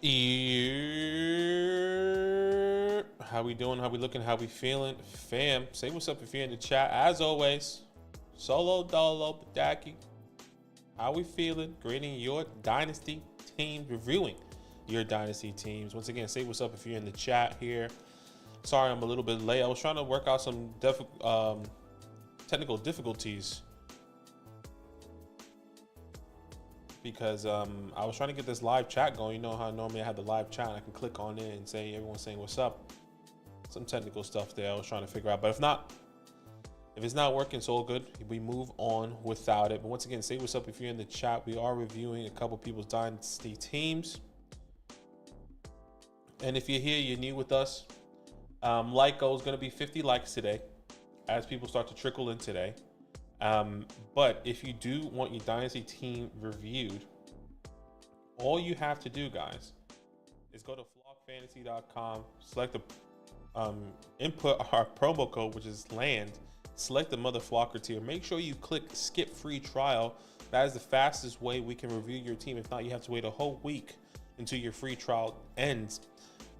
How we doing? How we looking? How we feeling? Fam, say what's up if you're in the chat. As always, Solo Dolo Badaki. How we feeling? Grading your Dynasty team, reviewing your Dynasty teams. Once again, say what's up if you're in the chat here. Sorry, I'm a little bit late. I was trying to work out some technical difficulties because I was trying to get this live chat going. You know how normally I have the live chat and I can click on it and say everyone's saying what's up. Some technical stuff there I was trying to figure out, but if it's not working, it's all good. We move on without it. But once again, say what's up if you're in the chat. We are reviewing a couple people's Dynasty teams, and if you're here, you're new with us. Like goal is going to be 50 likes today as people start to trickle in today. But if you do want your Dynasty team reviewed, all you have to do, guys, is go to flockfantasy.com, select the input our promo code, which is LAND, select the mother flocker tier. Make sure you click skip free trial. That is the fastest way we can review your team. If not, you have to wait a whole week until your free trial ends,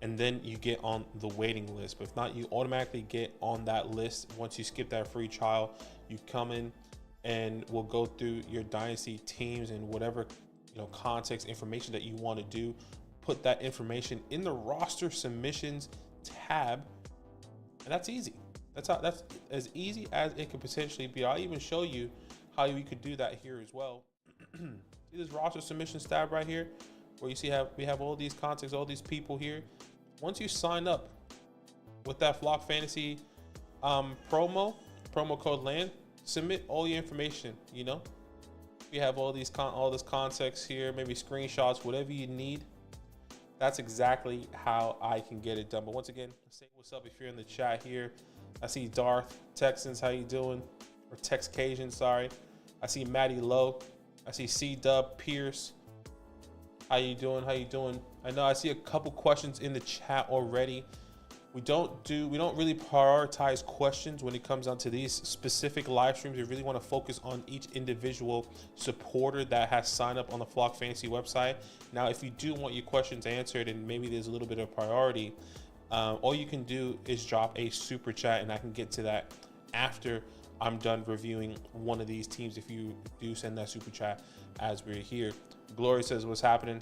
and then you get on the waiting list. But if not, you automatically get on that list. Once you skip that free trial, you come in and we'll go through your Dynasty teams and whatever context information that you want to do. Put that information in the roster submissions tab, and that's easy. That's as easy as it could potentially be. I'll even show you how we could do that here as well. See this roster submissions tab right here, where you see we have all these contexts, all these people here. Once you sign up with that Flock Fantasy promo code LAND, submit all your information. We have all this context here, maybe screenshots, whatever you need. That's exactly how I can get it done. But once again, say what's up if you're in the chat here. I see Darth, Texans, how you doing? Or TXCAJUN, sorry. I see Maddie Lowe. I see C-Dub, Pierce. How you doing? How you doing? I know I see a couple questions in the chat already. We don't really prioritize questions when it comes down to these specific live streams. We really want to focus on each individual supporter that has signed up on the Flock Fantasy website. Now, if you do want your questions answered and maybe there's a little bit of priority, all you can do is drop a super chat, and I can get to that after I'm done reviewing one of these teams. If you do send that super chat as we're here. Glory says, what's happening?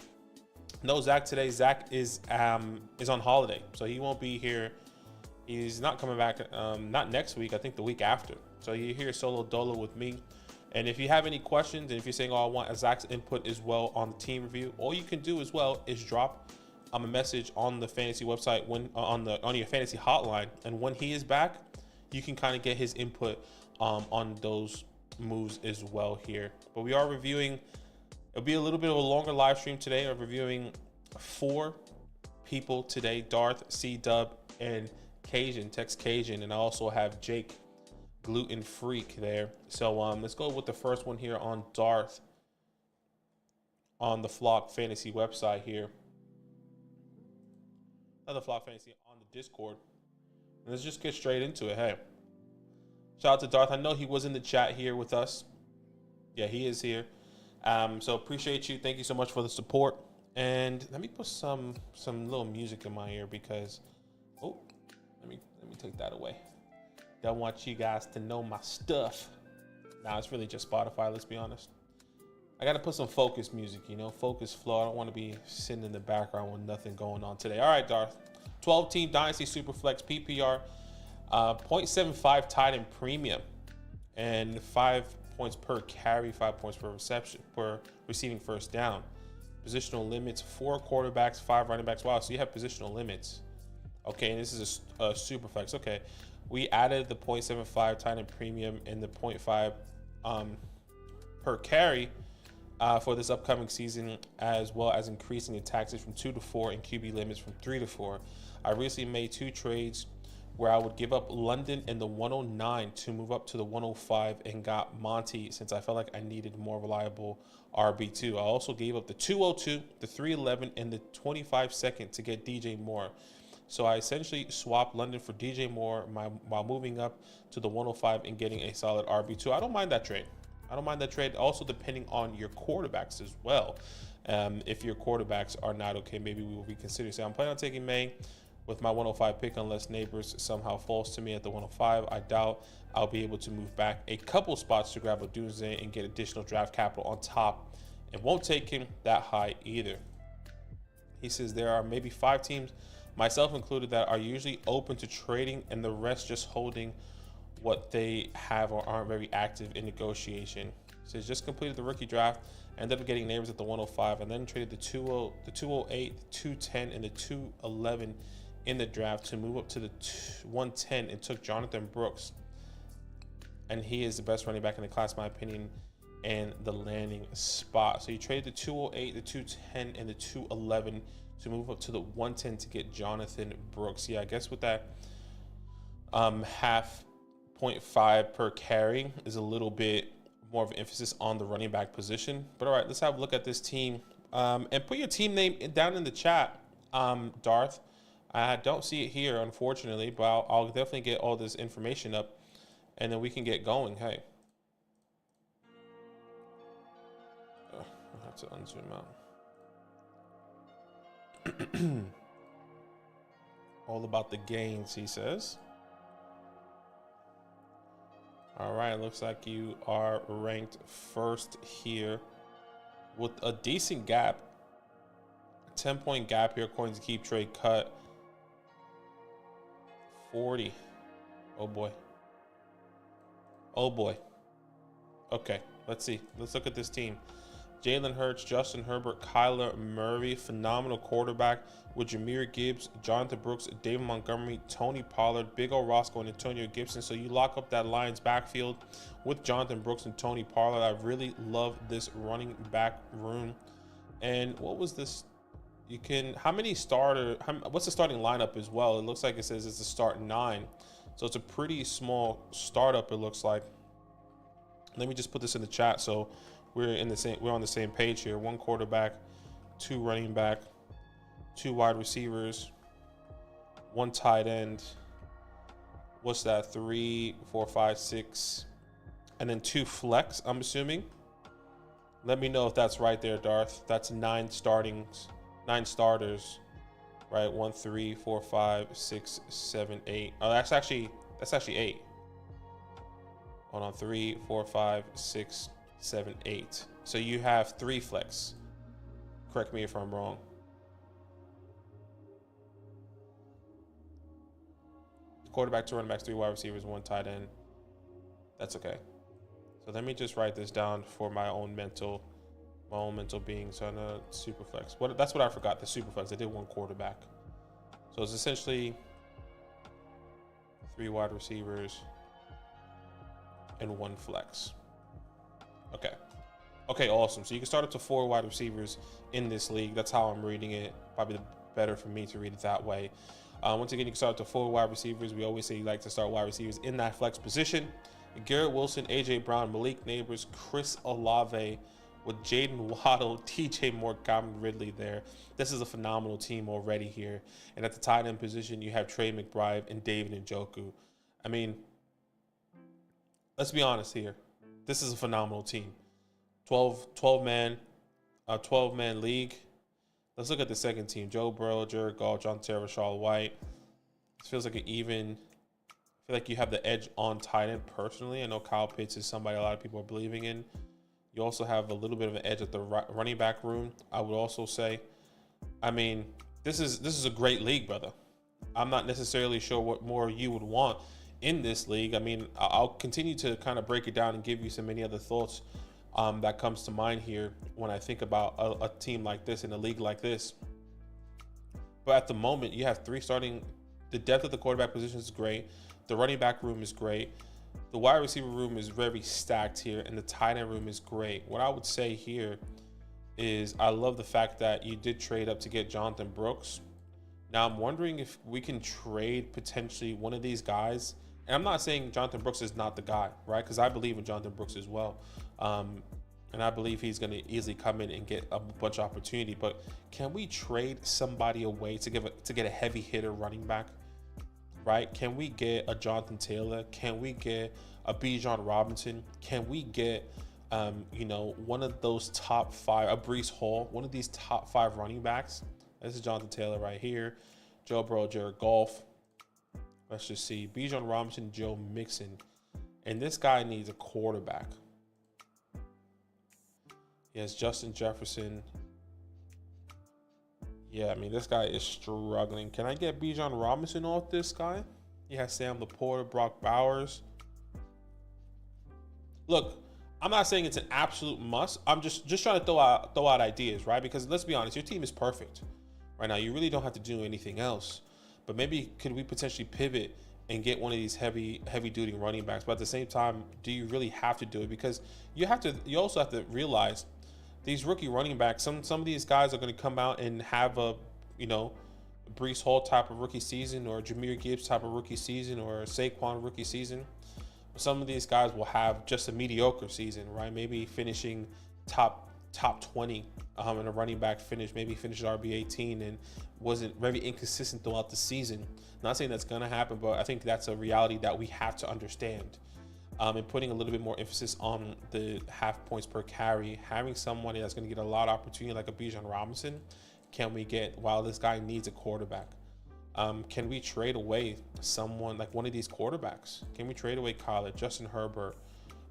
No Zach today. Zach is on holiday, so he won't be here. He's not coming back, not next week, I think the week after. So you're here solo dolo with me. And if you have any questions, and if you're saying, oh, I want Zach's input as well on the team review, all you can do as well is drop a message on the fantasy website on your fantasy hotline, and when he is back, you can kind of get his input on those moves as well here. But we are reviewing. It'll be a little bit of a longer live stream today. I'm reviewing 4 people today: Darth, C-Dub, and Cajun, TXCAJUN, and I also have Jake, Glutenphreak there. So let's go with the first one here on Darth on the Flock Fantasy website here. Another Flock Fantasy on the Discord. And let's just get straight into it. Hey, shout out to Darth. I know he was in the chat here with us. Yeah, he is here. So appreciate you. Thank you so much for the support. And let me put some little music in my ear because, oh, let me take that away. Don't want you guys to know my stuff. Nah, it's really just Spotify, let's be honest. I got to put some focus music, focus flow. I don't want to be sitting in the background with nothing going on today. All right, Darth. 12-team Dynasty SuperFlex PPR, 0.75 tight end premium, and 5 points per carry, 5 points per reception, per receiving first down. Positional limits: 4 quarterbacks, 5 running backs. Wow, so you have positional limits. Okay, and this is a super flex. Okay, we added the 0.75 tight end premium and the 0.5 per carry for this upcoming season, as well as increasing the taxes from 2 to 4 and QB limits from 3 to 4. I recently made 2 trades where I would give up London and the 109 to move up to the 105 and got Monty since I felt like I needed more reliable RB2. I also gave up the 202, the 311, and the 25 second to get DJ Moore. So I essentially swapped London for DJ Moore while moving up to the 105 and getting a solid RB2. I don't mind that trade. Also depending on your quarterbacks as well. If your quarterbacks are not okay, maybe we will reconsider. So I'm planning on taking May with my 105 pick unless Neighbors somehow falls to me at the 105. I doubt I'll be able to move back a couple spots to grab a Doomsday and get additional draft capital on top. It won't take him that high either. He says there are maybe 5 teams, myself included, that are usually open to trading and the rest just holding what they have or aren't very active in negotiation. He says just completed the rookie draft, ended up getting Neighbors at the 105 and then traded the 208, the 210 and the 211 in the draft to move up to the 110 and took Jonathan Brooks. And he is the best running back in the class, in my opinion, and the landing spot. So you traded the 208, the 210, and the 211 to move up to the 110 to get Jonathan Brooks. Yeah, I guess with that half 0.5 per carry is a little bit more of an emphasis on the running back position. But all right, let's have a look at this team. And put your team name down in the chat, Darth. I don't see it here, unfortunately, but I'll definitely get all this information up, and then we can get going. Hey. I have to unzoom out. All about the gains, he says. All right, looks like you are ranked first here with a decent gap. A 10-point gap here according to Keep Trade Cut. 40. Oh boy. Oh boy. Okay, let's see. Let's look at this team. Jalen Hurts, Justin Herbert, Kyler Murray, phenomenal quarterback with Jahmyr Gibbs, Jonathan Brooks, David Montgomery, Tony Pollard, Big O Roscoe, and Antonio Gibson. So you lock up that Lions backfield with Jonathan Brooks and Tony Pollard. I really love this running back room. And what was this? You can, what's the starting lineup as well? It looks like it says it's a start 9. So it's a pretty small startup, it looks like. Let me just put this in the chat so we're on the same page here. 1 quarterback, 2 running back, 2 wide receivers, 1 tight end. What's that? 3, 4, 5, 6, and then 2 flex, I'm assuming. Let me know if that's right there, Darth. That's 9 starters, right? 1, 3, 4, 5, 6, 7, 8. Oh, that's actually 8. Hold on, 3, 4, 5, 6, 7, 8. So you have 3 flex. Correct me if I'm wrong. Quarterback, 2 running backs, 3 wide receivers, 1 tight end. That's okay. So let me just write this down for my own mental being. So on a SuperFlex. That's what I forgot. The SuperFlex. I did 1 quarterback. So it's essentially 3 wide receivers and 1 flex. Okay. Okay, awesome. So you can start up to 4 wide receivers in this league. That's how I'm reading it. Probably better for me to read it that way. Once again, you can start up to 4 wide receivers. We always say you like to start wide receivers in that flex position. Garrett Wilson, AJ Brown, Malik Neighbors, Chris Olave with Jaden Waddle, DJ Montgomery, Ridley there. This is a phenomenal team already here. And at the tight end position, you have Trey McBride and David Njoku. I mean, let's be honest here. This is a phenomenal team. 12-man league. Let's look at the second team. Joe Burrow, Jared Goff, John Terry, Rashad White. This feels like an even. I feel like you have the edge on tight end personally. I know Kyle Pitts is somebody a lot of people are believing in. You also have a little bit of an edge at the running back room, I would also say. I mean, this is a great league, brother. I'm not necessarily sure what more you would want in this league. I mean, I'll continue to kind of break it down and give you some many other thoughts that comes to mind here when I think about a team like this in a league like this. But at the moment, you have 3 starting. The depth of the quarterback position is great. The running back room is great. The wide receiver room is very stacked here, and the tight end room is great. What I would say here is I love the fact that you did trade up to get Jonathan Brooks. Now, I'm wondering if we can trade potentially one of these guys. And I'm not saying Jonathan Brooks is not the guy, right? Because I believe in Jonathan Brooks as well. And I believe he's going to easily come in and get a bunch of opportunity. But can we trade somebody away to get a heavy hitter running back, right? Can we get a Jonathan Taylor? Can we get a Bijan Robinson? Can we get you know, one of those top 5, a Breece Hall, one of these top 5 running backs. This is Jonathan Taylor right here. Joe Burrow, Jared Goff. Let's just see. Bijan Robinson, Joe Mixon. And this guy needs a quarterback. He has Justin Jefferson. Yeah, I mean, this guy is struggling. Can I get Bijan Robinson off this guy? He has Sam Laporta, Brock Bowers. Look, I'm not saying it's an absolute must. I'm just trying to throw out ideas, right? Because let's be honest, your team is perfect right now. You really don't have to do anything else. But maybe could we potentially pivot and get one of these heavy duty running backs? But at the same time, do you really have to do it? Because you also have to realize these rookie running backs, some of these guys are going to come out and have a, you know, Breece Hall type of rookie season, or Jahmyr Gibbs type of rookie season, or Saquon rookie season. Some of these guys will have just a mediocre season, right? Maybe finishing top 20 in a running back finish, maybe finished RB18 and wasn't very inconsistent throughout the season. Not saying that's going to happen, but I think that's a reality that we have to understand. And putting a little bit more emphasis on the half points per carry, having someone that's going to get a lot of opportunity like a Bijan Robinson, can we get, while this guy needs a quarterback? Can we trade away someone like one of these quarterbacks? Can we trade away Kyler, Justin Herbert,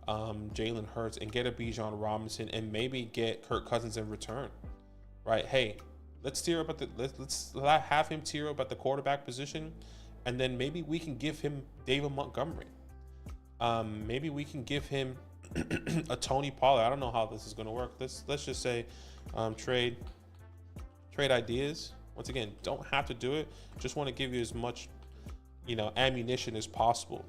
Jalen Hurts, and get a Bijan Robinson, and maybe get Kirk Cousins in return? Right? Hey, let's tear up at the let's have him tear up at the quarterback position, and then maybe we can give him David Montgomery. Maybe we can give him a Tony Pollard. I don't know how this is going to work. Let's just say trade ideas. Once again, don't have to do it. Just want to give you as much, you know, ammunition as possible.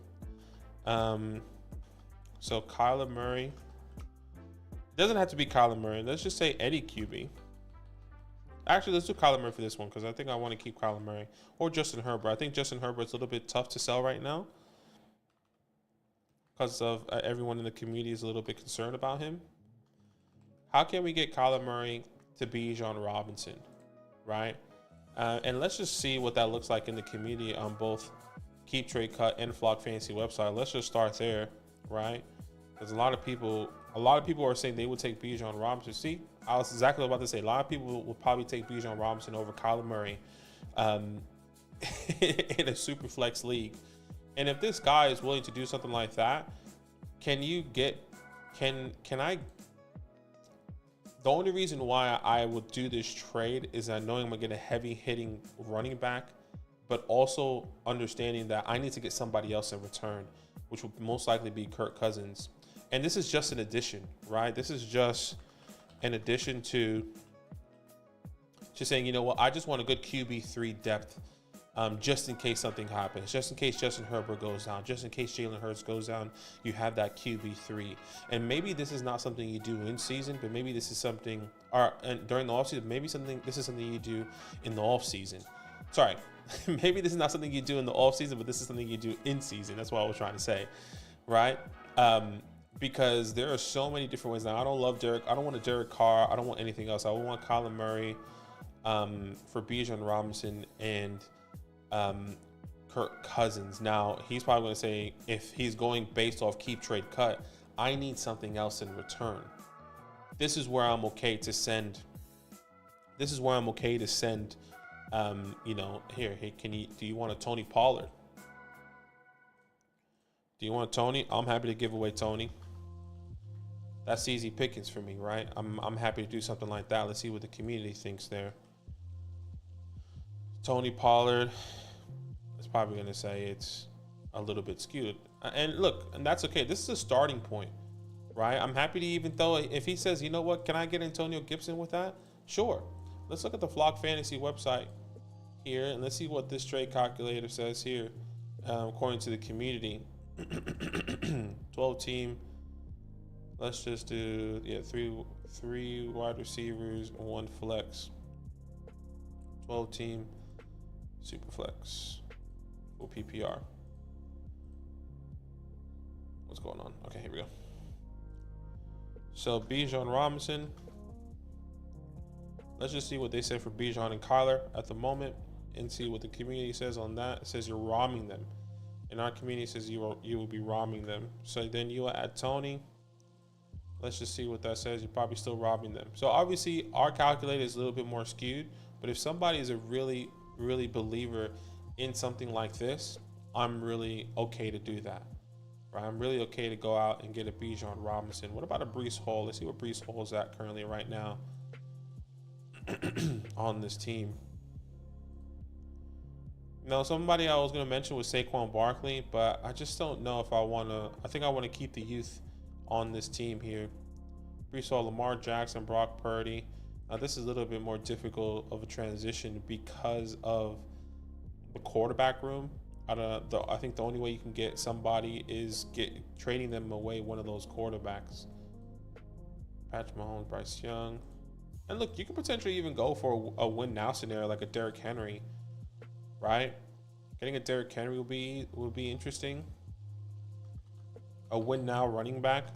So Kyler Murray. It doesn't have to be Kyler Murray. Let's just say Eddie QB. Actually, let's do Kyler Murray for this one because I think I want to keep Kyler Murray, or Justin Herbert. I think Justin Herbert's a little bit tough to sell right now because of everyone in the community is a little bit concerned about him. How can we get Kyler Murray to Bijan Robinson, right? And let's just see what that looks like in the community on both Keep Trade Cut and Flock Fantasy website. Let's just start there, right? Because a lot of people are saying they would take Bijan Robinson. See, I was exactly about to say, a lot of people will probably take Bijan Robinson over Kyler Murray in a SuperFlex league. And if this guy is willing to do something like that, can I? The only reason why I would do this trade is that knowing I'm gonna get a heavy hitting running back, but also understanding that I need to get somebody else in return, which would most likely be Kirk Cousins. And this is just an addition, right? This is just an addition to just saying, you know what, I just want a good QB3 depth, just in case something happens, just in case Justin Herbert goes down, just in case Jalen Hurts goes down, you have that QB3. And maybe this is not something you do in season, but maybe this is something, and during the offseason, maybe this is something you do in the offseason. Sorry, maybe this is not something you do in the offseason, but this is something you do in season. That's what I was trying to say, right? Because there are so many different ways. Now, I don't want a Derek Carr. I don't want anything else. I would want Kyler Murray for Bijan Robinson and Kirk Cousins. Now, he's probably going to say, if he's going based off keep trade cut, I need something else in return. This is where I'm okay to send. You know, here, hey, do you want a Tony Pollard? Do you want Tony? I'm happy to give away Tony. That's easy pickings for me, right? I'm happy to do something like that. Let's see what the community thinks there. Tony Pollard is probably going to say it's a little bit skewed. And look, and that's okay. This is a starting point, right? I'm happy to even throw, if he says, you know what, can I get Antonio Gibson with that? Sure. Let's look at the Flock Fantasy website here, and let's see what this trade calculator says here, according to the community. 12 team. Let's just do three wide receivers, 1 flex. 12 team, super flex, full PPR. What's going on? Okay, here we go. So Bijan Robinson. Let's just see what they say for Bijan and Kyler at the moment, and see what the community says on that. It says you're romming them. And our community says you will be romming them. So then you will add Tony. Let's just see what that says. You're probably still robbing them. So obviously our calculator is a little bit more skewed, but if somebody is a really, really believer in something like this, I'm really okay to do that. Right? I'm really okay to go out and get a Bijan Robinson. What about a Breece Hall? Let's see what Breece Hall is at currently right now on this team. Now, somebody I was going to mention was Saquon Barkley, but I just don't know if I want to. I think I want to keep the youth on this team here. Breece Hall, Lamar Jackson, Brock Purdy. Now, this is a little bit more difficult of a transition because of the quarterback room. I think the only way you can get somebody is trading them away one of those quarterbacks. Patrick Mahomes, Bryce Young. And look, you could potentially even go for a win now scenario like a Derrick Henry. Right? Getting a Derrick Henry would be interesting. A win now running back.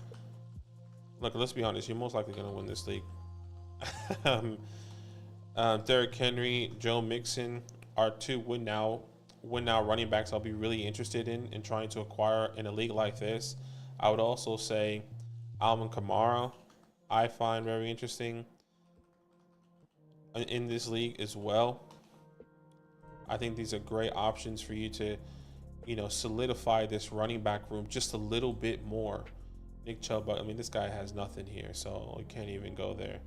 Look, let's be honest. You're most likely going to win this league. Derrick Henry, Joe Mixon are two win now running backs I'll be really interested in trying to acquire in a league like this. I would also say Alvin Kamara, I find very interesting in this league as well. I think these are great options for you to, solidify this running back room just a little bit more. Nick Chubb, I mean, this guy has nothing here, so you can't even go there.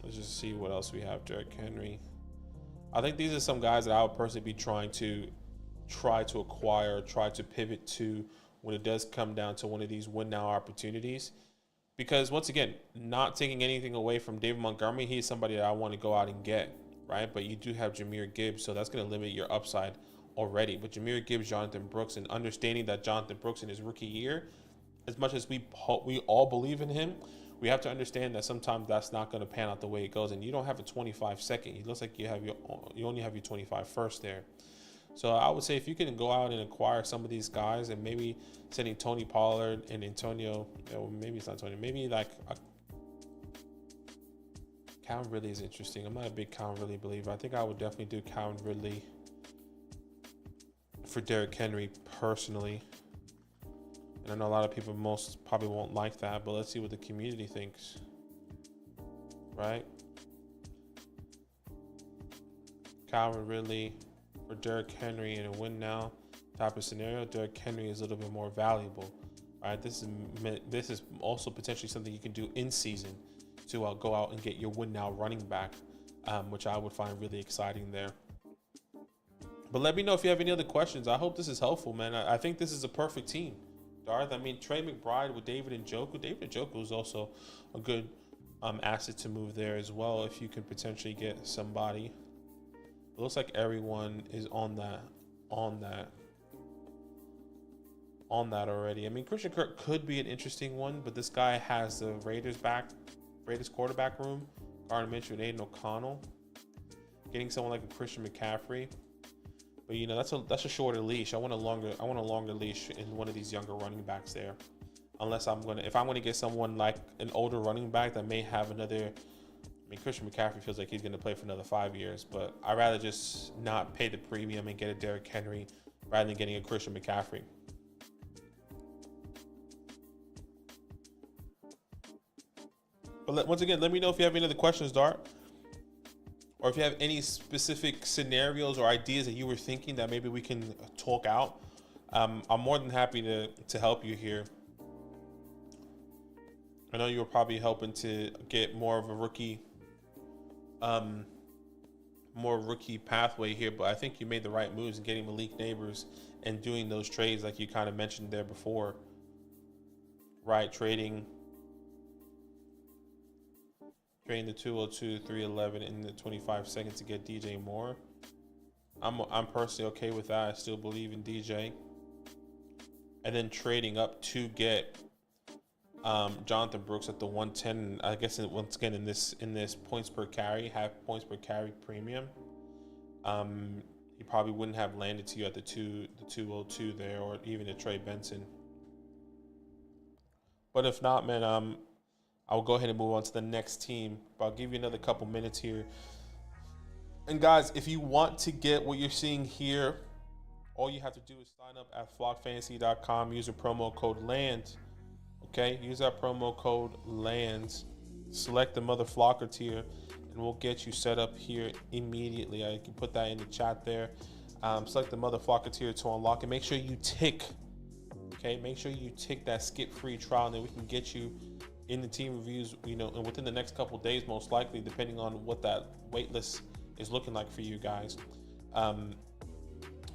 Let's just see what else we have. Derrick Henry. I think these are some guys that I would personally be try to acquire, try to pivot to when it does come down to one of these win now opportunities. Because once again, not taking anything away from David Montgomery, he's somebody that I want to go out and get, right? But you do have Jahmyr Gibbs, so that's going to limit your upside already. But Jahmyr Gibbs, Jonathan Brooks, and understanding that Jonathan Brooks in his rookie year, as much as we all believe in him, we have to understand that sometimes that's not going to pan out the way it goes. And you don't have a 25 second. It looks like you only have your 25 first there. So I would say if you can go out and acquire some of these guys and maybe sending Tony Pollard and Antonio, maybe it's not Tony, maybe like Calvin Ridley is interesting. I'm not a big Calvin Ridley believer. I think I would definitely do Calvin Ridley for Derrick Henry personally. And I know a lot of people probably won't like that, but let's see what the community thinks. Right? Calvin Ridley for Derrick Henry in a win now type of scenario. Derrick Henry is a little bit more valuable. Right? This is also potentially something you can do in season to go out and get your win now running back, which I would find really exciting there. But let me know if you have any other questions. I hope this is helpful, man. I think this is a perfect team. Darth, I mean, Trey McBride with David Njoku. David Njoku is also a good asset to move there as well if you could potentially get somebody. It looks like everyone is on that already. I mean, Christian Kirk could be an interesting one, but this guy has the Raiders quarterback room. Gardner Minshew and Aiden O'Connell. Getting someone like a Christian McCaffrey. But that's a shorter leash. I want a longer leash in one of these younger running backs there. Unless if I'm gonna get someone like an older running back that may have another. I mean, Christian McCaffrey feels like he's gonna play for another 5 years, but I'd rather just not pay the premium and get a Derrick Henry rather than getting a Christian McCaffrey. But once again, let me know if you have any other questions, Dart. Or if you have any specific scenarios or ideas that you were thinking that maybe we can talk out, I'm more than happy to help you here. I know you were probably helping to get more of a rookie pathway here, but I think you made the right moves in getting Malik Neighbors and doing those trades like you kind of mentioned there before. Right, trading the 202, 311 in the 25 seconds to get DJ Moore. I'm personally okay with that. I still believe in DJ. And then trading up to get Jonathan Brooks at the 110. I guess once again in this points per carry, half points per carry premium. He probably wouldn't have landed to you at the 202 there, or even a Trey Benson. But if not, man, I'll go ahead and move on to the next team. But I'll give you another couple minutes here. And guys, if you want to get what you're seeing here All you have to do is sign up at flockfantasy.com using promo code LAND. Okay, use that promo code LAND. Select the Mother Flocker tier, and we'll get you set up here immediately. I can put that in the chat there. Select the Mother Flocker tier to unlock it. Make sure you tick. Okay, make sure you tick that skip-free trial, and then we can get you in the team reviews. You know, and within the next couple days, most likely, depending on what that wait list is looking like for you guys.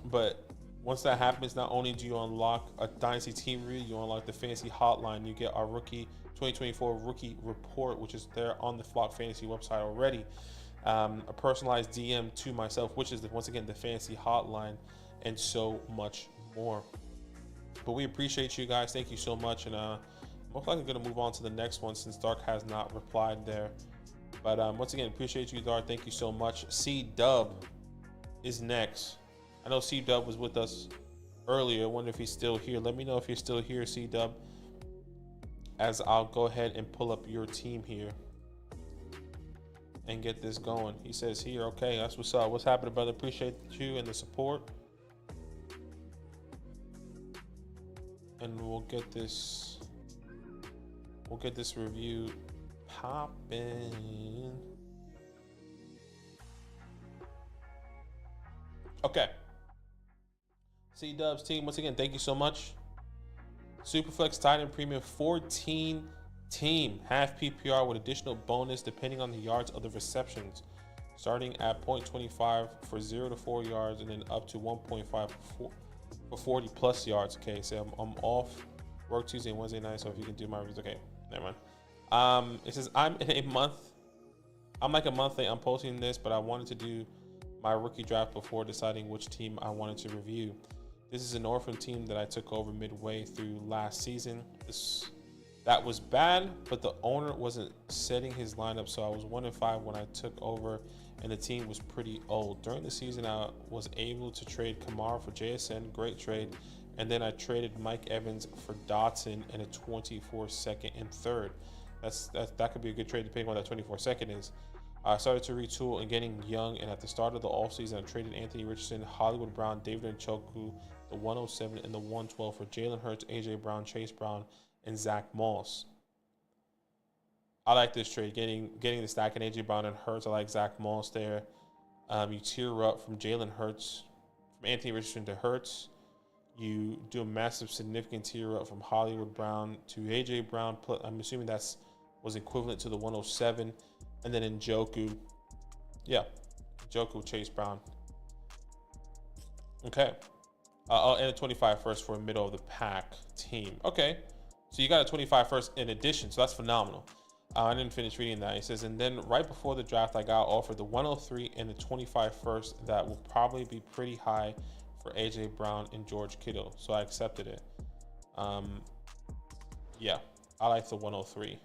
But once that happens, not only do you unlock a Dynasty team review, you unlock the Fantasy Hotline. You get our 2024 rookie report, which is there on the Flock Fantasy website already. A personalized DM to myself, which is once again the Fantasy Hotline, and so much more. But we appreciate you guys. Thank you so much, and most likely going to move on to the next one since Dark has not replied there. But once again, appreciate you, Dark. Thank you so much. C-Dub is next. I know C-Dub was with us earlier. I wonder if he's still here. Let me know if you're still here, C-Dub, as I'll go ahead and pull up your team here and get this going. He says here, okay, that's what's up. What's happening, brother? Appreciate you and the support. And we'll get this review popping. Okay. C-Dubs team, once again, thank you so much. SuperFlex Titan Premium 14 team, half PPR with additional bonus depending on the yards of the receptions, starting at 0.25 for 0 to 4 yards, and then up to 1.5 for 40 plus yards. Okay, so I'm off work Tuesday and Wednesday night, so if you can do my reviews. Okay, never mind. It says I'm in a month. I'm like a month late. I'm posting this, but I wanted to do my rookie draft before deciding which team I wanted to review. This is an orphan team that I took over midway through last season. That was bad, but the owner wasn't setting his lineup, so I was 1-5 when I took over, and the team was pretty old. During the season, I was able to trade Kamara for JSN, great trade, and then I traded Mike Evans for Dotson and a 24-second and third. That could be a good trade depending on what that 24-second is. I started to retool and getting young, and at the start of the offseason, I traded Anthony Richardson, Hollywood Brown, David Njoku, the 107 and the 112 for Jalen Hurts, AJ Brown, Chase Brown, and Zach Moss. I like this trade, getting the stack in AJ Brown and Hurts. I like Zach Moss there. You tier up from Jalen Hurts, from Anthony Richardson to Hurts. You do a massive, significant tier up from Hollywood Brown to AJ Brown. I'm assuming that's was equivalent to the 107. And then Njoku, Njoku, Chase Brown. Okay. And a 25 first for a middle of the pack team. Okay. So you got a 25 first in addition. So that's phenomenal. I didn't finish reading that. He says, and then right before the draft, I got offered the 103 and the 25 first that will probably be pretty high for AJ Brown and George Kittle. So I accepted it. Yeah, I like the 103.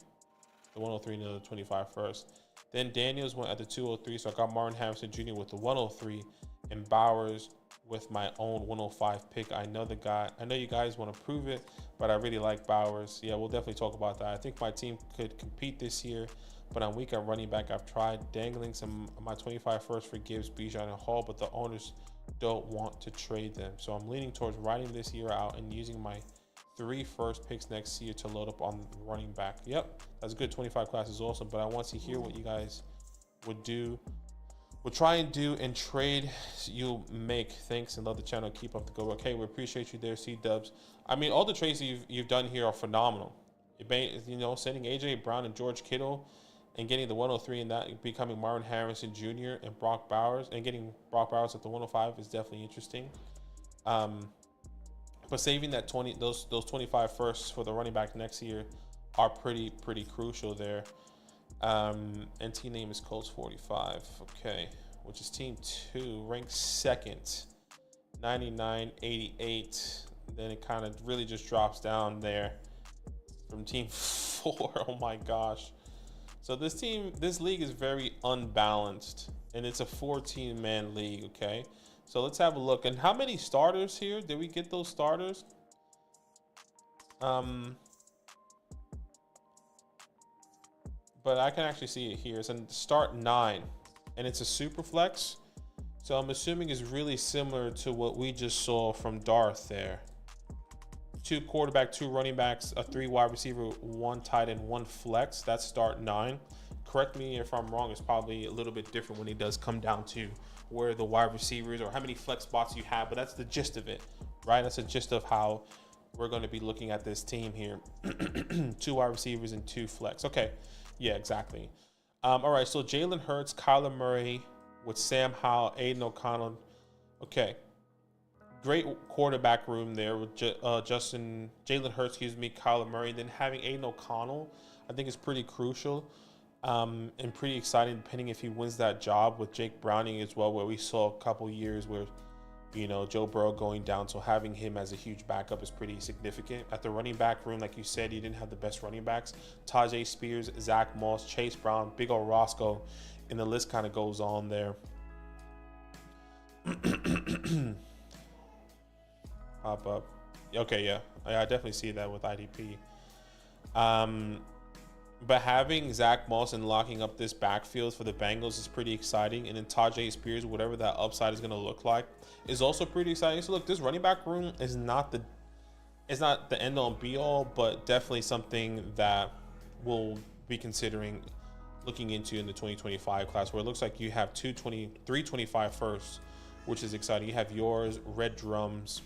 The 103 and the 25 first. Then Daniels went at the 203, so I got Martin Harrison Jr. with the 103 and Bowers with my own 105 pick. I know you guys want to prove it, but I really like Bowers. Yeah, we'll definitely talk about that. I think my team could compete this year, but I'm weak at running back. I've tried dangling some of my 25 first for Gibbs, Bijan, and Hall, but the owners don't want to trade them. So I'm leaning towards riding this year out and using my 3 first picks next year to load up on running back. Yep, that's good. 25 class is awesome, but I want to hear what you guys would do. We'll try and do and trade you'll make. Thanks and love the channel. Keep up the good work. Okay, we appreciate you there, C-Dubs. I mean, all the trades you've done here are phenomenal. Sending AJ Brown and George Kittle and getting the 103 and that becoming Marvin Harrison Jr. and Brock Bowers, and getting Brock Bowers at the 105 is definitely interesting. But saving that those 25 firsts for the running back next year are pretty crucial there. And team name is Colts 45. Okay, which is team 2, ranked second, 99.88. Then it kind of really just drops down there from team 4. Oh my gosh. So this league is very unbalanced, and it's a 14-man league. Okay. So let's have a look. And how many starters here? Did we get those starters? But I can actually see it here. It's a start 9, and it's a super flex. So I'm assuming is really similar to what we just saw from Darth there. 2 quarterback, 2 running backs, a 3 wide receiver, 1 tight end, 1 flex. That's start 9. Correct me if I'm wrong. It's probably a little bit different when it does come down to where the wide receivers or how many flex spots you have, but that's the gist of it, right? That's the gist of how we're going to be looking at this team here. 2 wide receivers and 2 flex. Okay, yeah, exactly. All right, so Jalen Hurts, Kyler Murray with Sam Howell, Aiden O'Connell. Okay, great quarterback room there with Jalen Hurts, Kyler Murray. And then having Aiden O'Connell, I think is pretty crucial and pretty exciting, depending if he wins that job with Jake Browning as well, where we saw a couple years where, you know, Joe Burrow going down. So having him as a huge backup is pretty significant. At the running back room, like you said, you didn't have the best running backs. Tajay Spears, Zach Moss, Chase Brown, Big O Roscoe, and the list kind of goes on there. Pop up. Okay, yeah. I definitely see that with IDP. But having Zach Moss and locking up this backfield for the Bengals is pretty exciting. And then Tajay Spears, whatever that upside is going to look like, is also pretty exciting. So look, this running back room is not the end all and be all, but definitely something that we'll be considering looking into in the 2025 class, where it looks like you have 325 firsts, which is exciting. You have yours, Red Drums,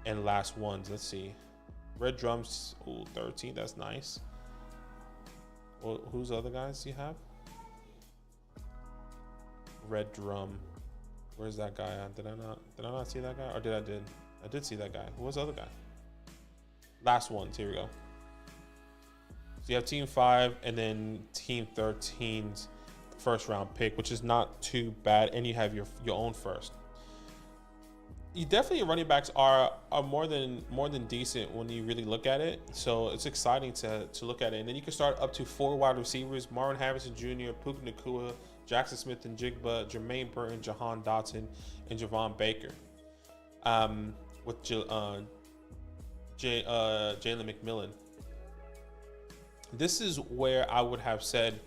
and last ones. Let's see. Red Drums, ooh, 13. That's nice. Well, who's the other guys you have? Red Drum. Where's that guy at? Did I not see that guy? Or I did see that guy. Who was the other guy? Last ones. Here we go. So you have Team 5 and then Team 13's first round pick, which is not too bad. And you have your own first. You definitely, your running backs are more than decent when you really look at it. So it's exciting to look at it. And then you can start up to 4 wide receivers: Marvin Harrison Jr., Puka Nacua, Jackson Smith and Jigba, Jermaine Burton, Jahan Dotson, and Javon Baker. With Jalen McMillan. This is where I would have said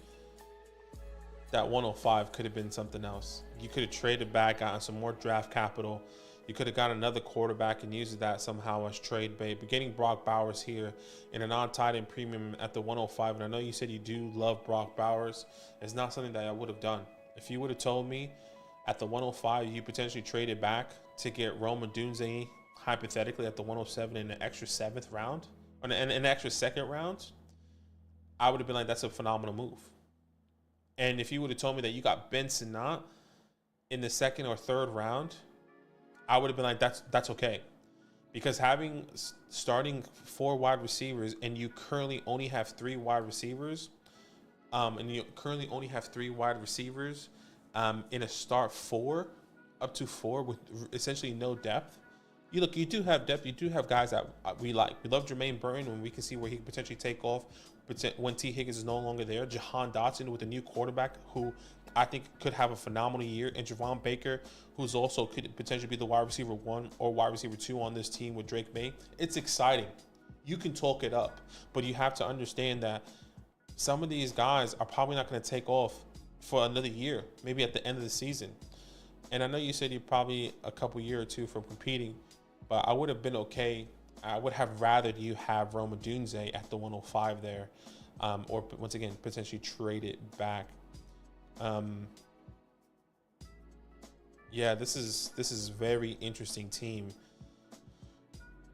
that 105 could have been something else. You could have traded back, gotten some more draft capital. You could have got another quarterback and used that somehow as trade bait. But getting Brock Bowers here in a non-tight end premium at the 105, and I know you said you do love Brock Bowers, it's not something that I would have done. If you would have told me at the 105 you potentially traded back to get Rome Odunze hypothetically at the 107 in an extra 7th round, or an extra 2nd round, I would have been like, that's a phenomenal move. And if you would have told me that you got Ben Sinnott in the 2nd or 3rd round, I would have been like, that's okay. Because starting 4 wide receivers and you currently only have 3 wide receivers, in a start 4 up to 4 with essentially no depth. You do have depth. You do have guys that we like. We love Jermaine Burton when we can see where he can potentially take off when T. Higgins is no longer there. Jahan Dotson with a new quarterback who I think could have a phenomenal year. And Javon Baker, who's also could potentially be the wide receiver 1 or wide receiver 2 on this team with Drake May. It's exciting. You can talk it up. But you have to understand that some of these guys are probably not going to take off for another year, maybe at the end of the season. And I know you said you're probably a couple year or 2 from competing, but I would have been okay. I would have rather you have Rome Odunze at the 105 there, or once again, potentially trade it back. Yeah, this is very interesting team.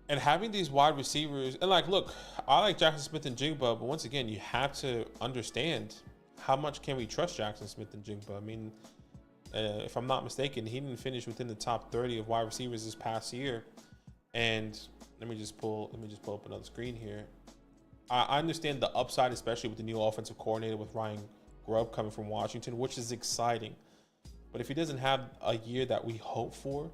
And having these wide receivers, and like, look, I like Jackson Smith and Jigba, but once again, you have to understand how much can we trust Jackson Smith and Jigba. I mean, if I'm not mistaken, he didn't finish within the top 30 of wide receivers this past year. And let me just pull up another screen here. I understand the upside, especially with the new offensive coordinator with Ryan Grubb coming from Washington, which is exciting. But if he doesn't have a year that we hope for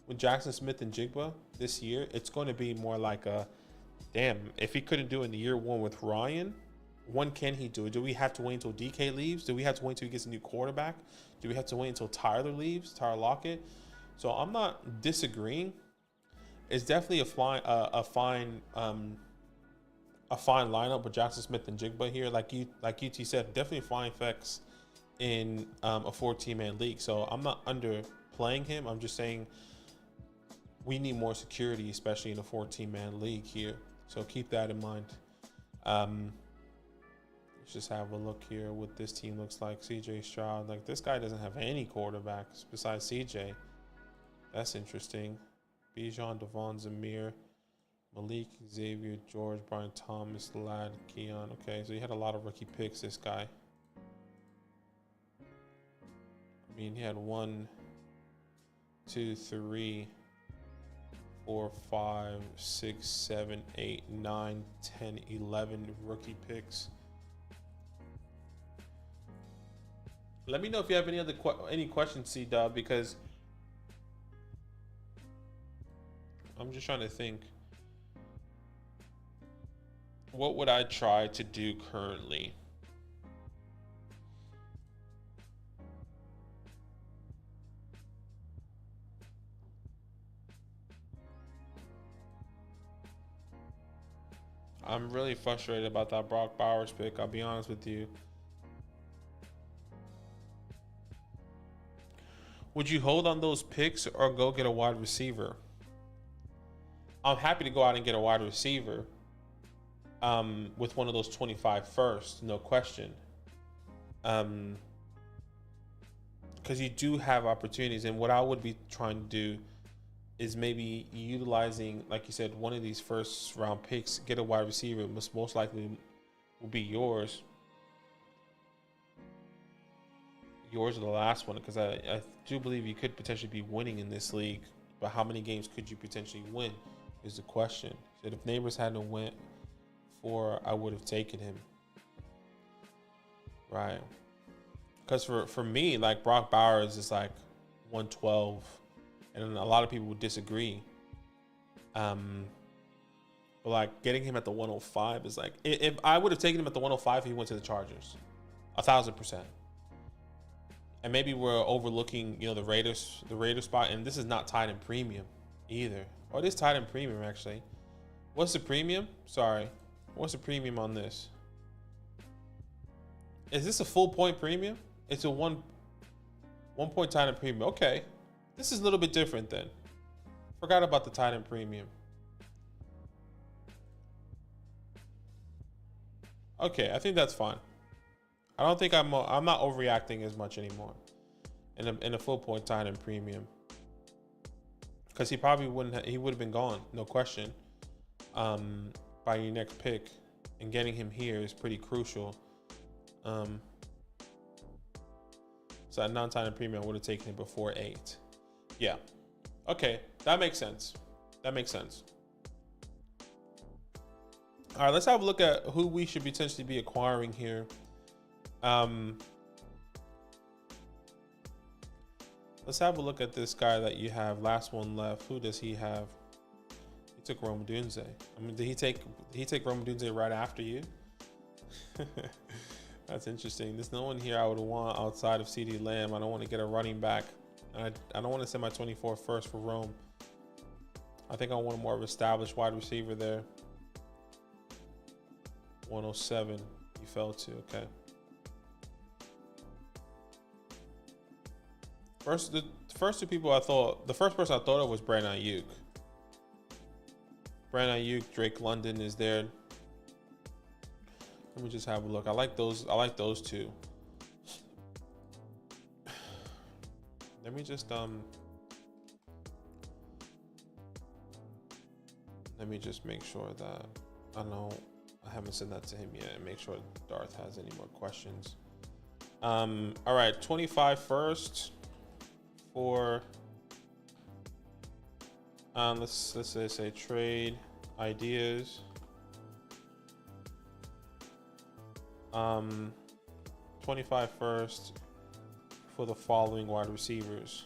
with Jackson Smith and Jigba this year, it's going to be more like a, damn, if he couldn't do it in the year 1 with Ryan, when can he do it? Do we have to wait until DK leaves? Do we have to wait until he gets a new quarterback? Do we have to wait until Tyler leaves, Tyler Lockett? So I'm not disagreeing. It's definitely a fine lineup with Jackson Smith and Jigba here. Like UT said, definitely flying flex in a 14-man league. So I'm not underplaying him. I'm just saying we need more security, especially in a 14-man league here. So keep that in mind. Let's just have a look here what this team looks like. CJ Stroud, like this guy doesn't have any quarterbacks besides CJ. That's interesting. Bijan, Devon, Zamir, Malik, Xavier, George, Brian Thomas, Ladd, Keon. Okay, so he had a lot of rookie picks, this guy. I mean, he had 1, 2, 3, 4, 5, 6, 7, 8, 9, 10, 11 rookie picks. Let me know if you have any questions, C-Dub, because I'm just trying to think. What would I try to do currently? I'm really frustrated about that Brock Bowers pick, I'll be honest with you. Would you hold on those picks or go get a wide receiver? I'm happy to go out and get a wide receiver with one of those 25 first, no question. Because you do have opportunities. And what I would be trying to do is maybe utilizing, like you said, one of these first round picks, get a wide receiver, most likely will be yours. Yours are the last one, because I do believe you could potentially be winning in this league. But how many games could you potentially win is the question. So if Neighbors hadn't went 4, I would have taken him. Right. Because for me, like Brock Bowers is like 112. And a lot of people would disagree. But like getting him at the 105 is like, if I would have taken him at the 105, he went to the Chargers, 1,000%. And maybe we're overlooking, the Raiders spot, and this is not tied in premium either. Oh, it is tied in premium actually. What's the premium? Sorry, what's the premium on this? Is this a full point premium? It's a one point tied in premium. Okay. This is a little bit different then. Forgot about the tight end premium. Okay, I think that's fine. I don't think I'm not overreacting as much anymore in a full point tight end premium, because he probably he would have been gone, no question, by your next pick, and getting him here is pretty crucial. So at non-tight end premium, I would have taken him before 8. Yeah. Okay. That makes sense. That makes sense. All right. Let's have a look at who we should potentially be acquiring here. Let's have a look at this guy that you have. Last one left. Who does he have? He took Rome Dunze. I mean, did he take Rome Dunze right after you? That's interesting. There's no one here I would want outside of CeeDee Lamb. I don't want to get a running back. I don't want to send my 24 first for Rome. I think I want more of an established wide receiver there. 107. You fell to. Okay. The first two people the first person I thought of was Brandon Ayuk. Brandon Ayuk, Drake London is there. Let me just have a look. I like those two. Let me just make sure that I haven't sent that to him yet, and make sure Darth has any more questions. All right, 25 first for let's say trade ideas. 25 first for the following wide receivers.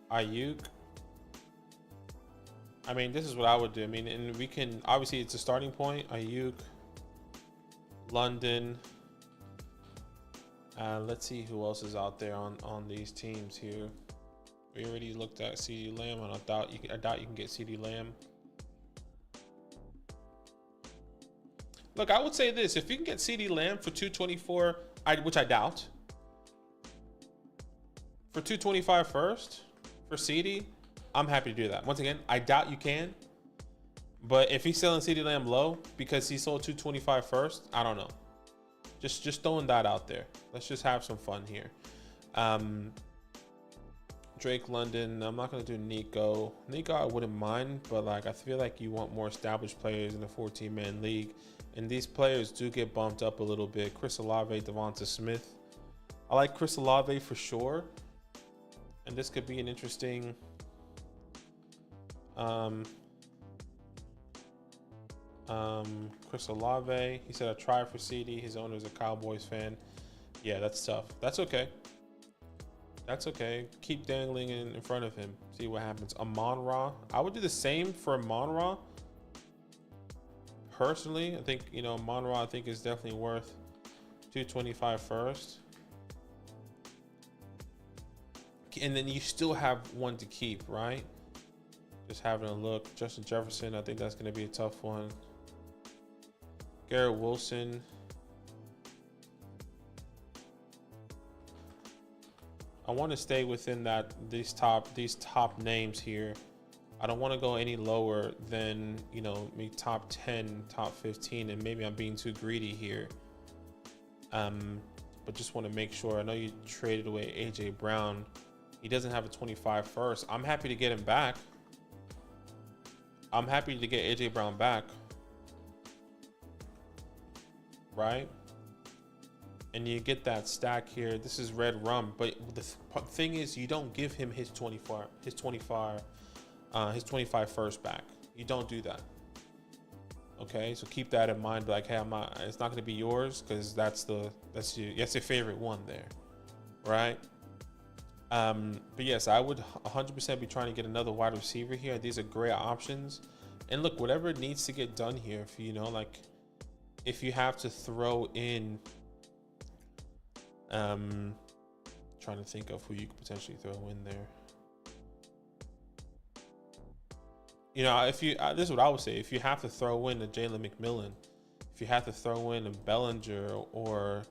Ayuk. I mean, this is what I would do. I mean, and we can, obviously it's a starting point. Ayuk, London. Let's see who else is out there on these teams here. We already looked at CeeDee Lamb, and I doubt you can get CeeDee Lamb. Look, I would say this: if you can get CeeDee Lamb for $224, which I doubt, For 225 first for CD, I'm happy to do that. Once again, I doubt you can. But if he's selling CeeDee Lamb low because he sold 225 first, I don't know. Just throwing that out there. Let's just have some fun here. Drake London, I'm not going to do Nico. Nico, I wouldn't mind, but like I feel like you want more established players in a 14-man league. And these players do get bumped up a little bit. Chris Olave, Devonta Smith. I like Chris Olave for sure. And this could be an interesting... Chris Olave, he said I tried for CD. His owner is a Cowboys fan. Yeah, that's tough. That's okay. That's okay. Keep dangling in front of him. See what happens. Amon-Ra. I would do the same for Amon-Ra. Personally, I think, you know, Amon-Ra I think is definitely worth 225 first. And then you still have one to keep, right? Just having a look. Justin Jefferson, I think that's going to be a tough one. Garrett Wilson. I want to stay within these top names here. I don't want to go any lower than, you know, me top 10, top 15, and maybe I'm being too greedy here. But just want to make sure. I know you traded away AJ Brown. He doesn't have a 25 first. I'm happy to get him back. I'm happy to get AJ Brown back. Right? And you get that stack here. This is red rum, but the thing is, you don't give him his 25 first back. You don't do that. Okay, so keep that in mind. Like, hey, it's not going to be yours because that's your favorite one there, right? But yes, I would 100% be trying to get another wide receiver here. These are great options. And look, whatever needs to get done here, if you know, like, if you have to throw in, trying to think of who you could potentially throw in there. You know, if you, this is what I would say. If you have to throw in a Jalen McMillan, if you have to throw in a Bellinger or,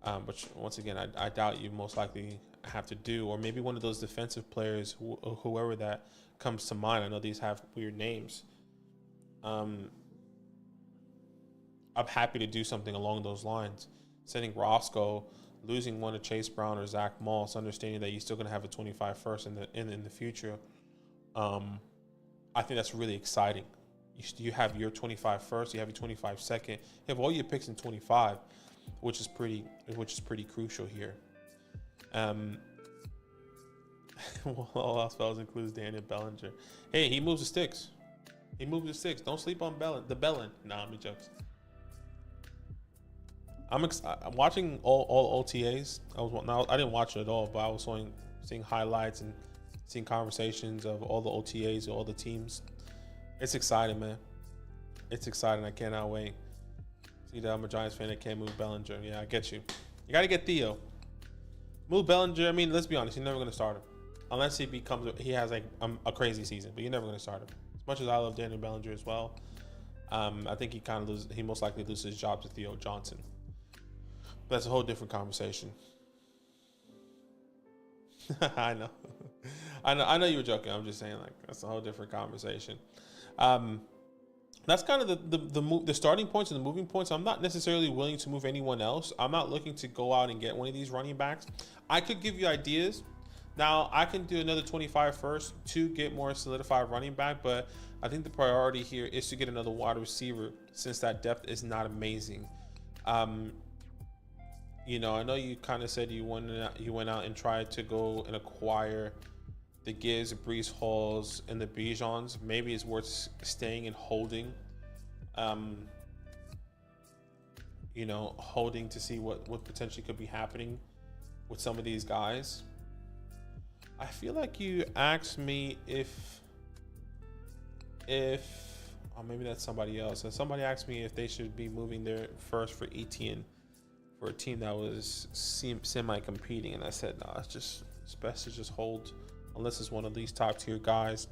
but once again, I doubt you most likely have to do, or maybe one of those defensive players, whoever that comes to mind. I know these have weird names. I'm happy to do something along those lines. Sending Roscoe, losing one to Chase Brown or Zach Moss, understanding that you're still going to have a 25 first in the future. I think that's really exciting. You have your 25 first, you have your 25 second, you have all your picks in 25, which is pretty crucial here. All else fails includes Daniel Bellinger. Hey, he moves the sticks. He moves the sticks. Don't sleep on Bellin. Nah, I'm jokes. I'm watching all OTAs. I didn't watch it at all, but I was seeing highlights and seeing conversations of all the OTAs of all the teams. It's exciting, man. It's exciting. I cannot wait. See that I'm a Giants fan that can't move Bellinger. Yeah, I get you. You got to get Theo. Move Bellinger. I mean, let's be honest. You're never going to start him unless he has like a crazy season. But you're never going to start him. As much as I love Daniel Bellinger as well, I think he most likely loses his job to Theo Johnson. But that's a whole different conversation. I know you were joking. I'm just saying, like, that's a whole different conversation. That's kind of the starting points and the moving points. I'm not necessarily willing to move anyone else. I'm not looking to go out and get one of these running backs. I could give you ideas. Now, I can do another 25 first to get more solidified running back, but I think the priority here is to get another wide receiver since that depth is not amazing. You know, I know you kind of said you went out and tried to go and acquire the Gibbs, Breece Halls, and the Bijans. Maybe it's worth staying and holding. You know, holding to see what potentially could be happening with some of these guys. I feel like you asked me if oh, maybe that's somebody else. And somebody asked me if they should be moving their first for Etienne for a team that was semi-competing, and I said, no, it's best to just hold unless it's one of these top tier guys.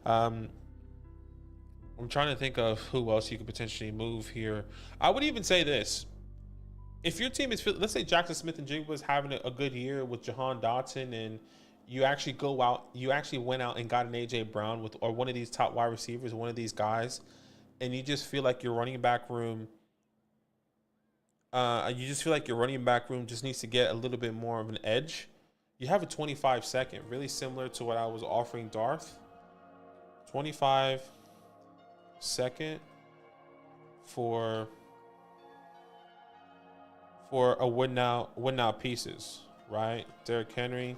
I'm trying to think of who else you could potentially move here. I would even say this. if your team is, let's say Jackson Smith and Jigba is having a good year with Jahan Dotson, and you actually went out and got an AJ Brown with, or one of these top wide receivers, one of these guys, and you just feel like your running back room, just needs to get a little bit more of an edge. You have a 25-second, really similar to what I was offering Darth. 25-second for a win now pieces, right? Derrick Henry.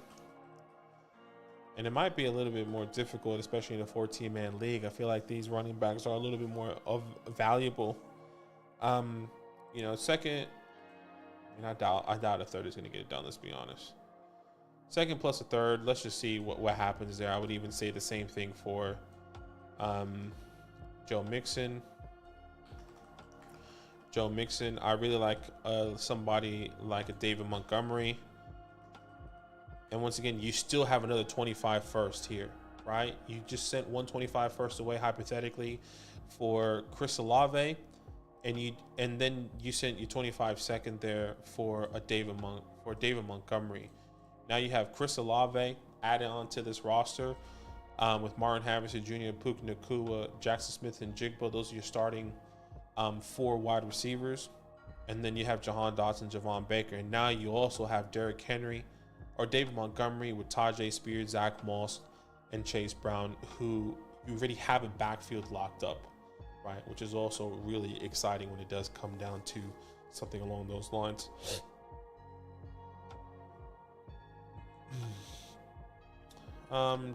And it might be a little bit more difficult, especially in a 14-man league. I feel like these running backs are a little bit more valuable. Second, I doubt a third is going to get it done. Let's be honest. Second plus a third. Let's just see what happens there. I would even say the same thing for Joe Mixon. I really like somebody like a David Montgomery. And once again, you still have another 25 first here, right? You just sent 125 first away hypothetically for Chris Olave, and then you sent your 25 second there for David Montgomery. Now you have Chris Olave added onto this roster with Martin Harrison Jr., Puka Nacua, Jackson Smith, and Jigba. Those are your starting 4 wide receivers. And then you have Jahan Dotson, Javon Baker. And now you also have Derrick Henry or David Montgomery with Tajay Spears, Zach Moss, and Chase Brown, who you already have a backfield locked up, right? Which is also really exciting when it does come down to something along those lines.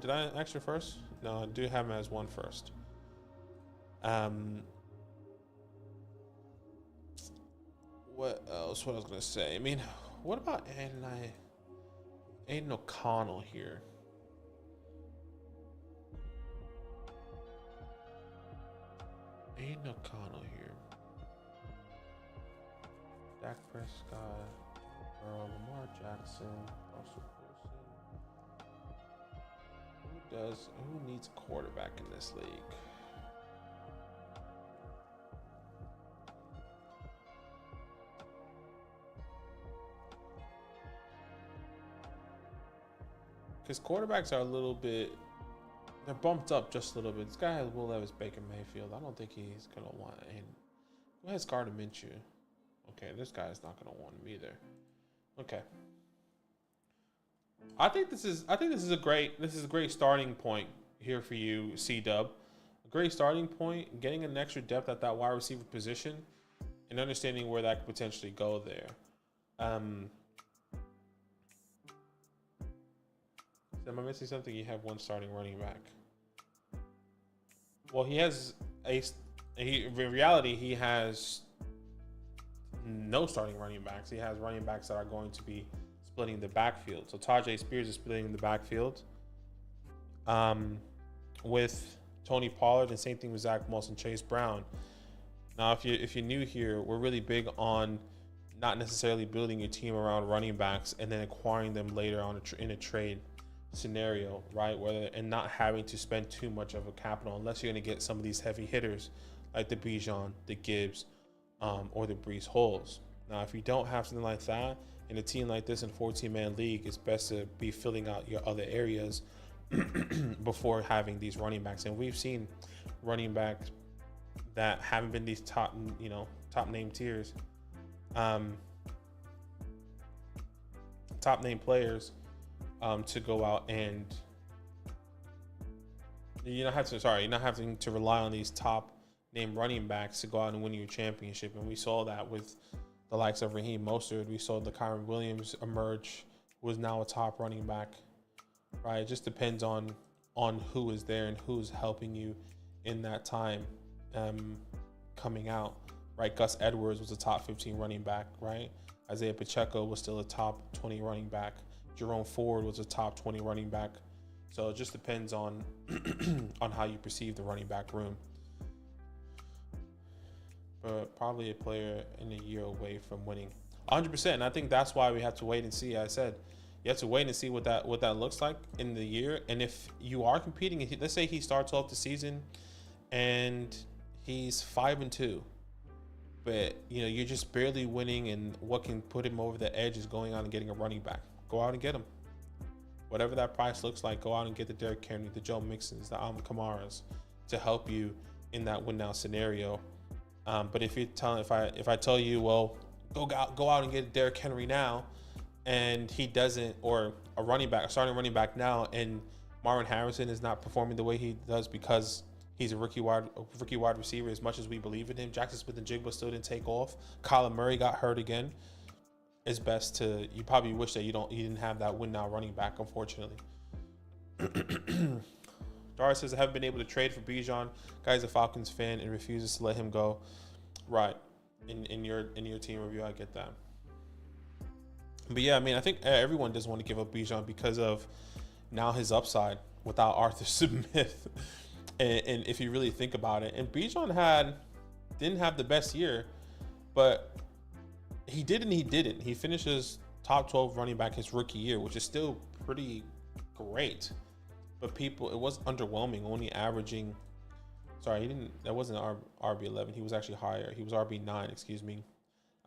Did I ask you first? No, I do have him as one first. What else? What I was gonna say? I mean, what about Aiden O'Connell here? Dak Prescott, Lamar Jackson, Russell Wilson. Who needs a quarterback in this league? Because quarterbacks are they're bumped up just a little bit. This guy has Will Levis, Baker Mayfield. I don't think he's going to want him. Who has Gardner Minshew? Okay, this guy's not going to want him either. Okay. I think this is a great starting point here for you, C-Dub. A great starting point, getting an extra depth at that wide receiver position and understanding where that could potentially go there. Am I missing something? You have one starting running back. Well, in reality, he has no starting running backs. He has running backs that are going to be splitting the backfield. So Tajay Spears is splitting the backfield with Tony Pollard, and same thing with Zach Moss and Chase Brown. Now, if you're new here, we're really big on not necessarily building your team around running backs and then acquiring them later on in a trade scenario, right? And not having to spend too much of a capital unless you're going to get some of these heavy hitters like the Bijan, the Gibbs, or the Breece Halls. Now, if you don't have something like that in a team like this in a 14-man league, it's best to be filling out your other areas before having these running backs. And we've seen running backs that haven't been these top name tiers, top name players, to go out and you're not having to rely on these top name running backs to go out and win your championship. And we saw that with the likes of Raheem Mostert. We saw the Kyron Williams emerge, who is now a top running back, right? It just depends on who is there and who's helping you in that time coming out, right? Gus Edwards was a top 15 running back, right? Isaiah Pacheco was still a top 20 running back. Jerome Ford was a top 20 running back. So it just depends on on how you perceive the running back room. But probably a player in a year away from winning 100%. And I think that's why we have to wait and see. I said you have to wait and see what that looks like in the year. And if you are competing, let's say he starts off the season and he's 5-2, but you're just barely winning, and what can put him over the edge is going out and getting a running back. Go out and get him. Whatever that price looks like, go out and get the Derrick Henry, the Joe Mixons, the Alvin Kamaras to help you in that win now scenario. But if I tell you, well, go out and get Derrick Henry now, and he doesn't, or a starting running back now, and Marvin Harrison is not performing the way he does because he's a rookie wide receiver, as much as we believe in him. Jackson Smith-Njigba still didn't take off. Kyler Murray got hurt again. It's best you probably wish that you didn't have that win now running back, unfortunately. Dara says, I haven't been able to trade for Bijan. Guy's a Falcons fan and refuses to let him go. Right. In your team review, I get that. But yeah, I mean, I think everyone doesn't want to give up Bijan because of now his upside without Arthur Smith. And if you really think about it, and Bijan didn't have the best year, but he did and he didn't. He finishes top 12 running back his rookie year, which is still pretty great. But it was underwhelming, only averaging. Sorry, that wasn't RB11. He was actually higher. He was RB9, excuse me,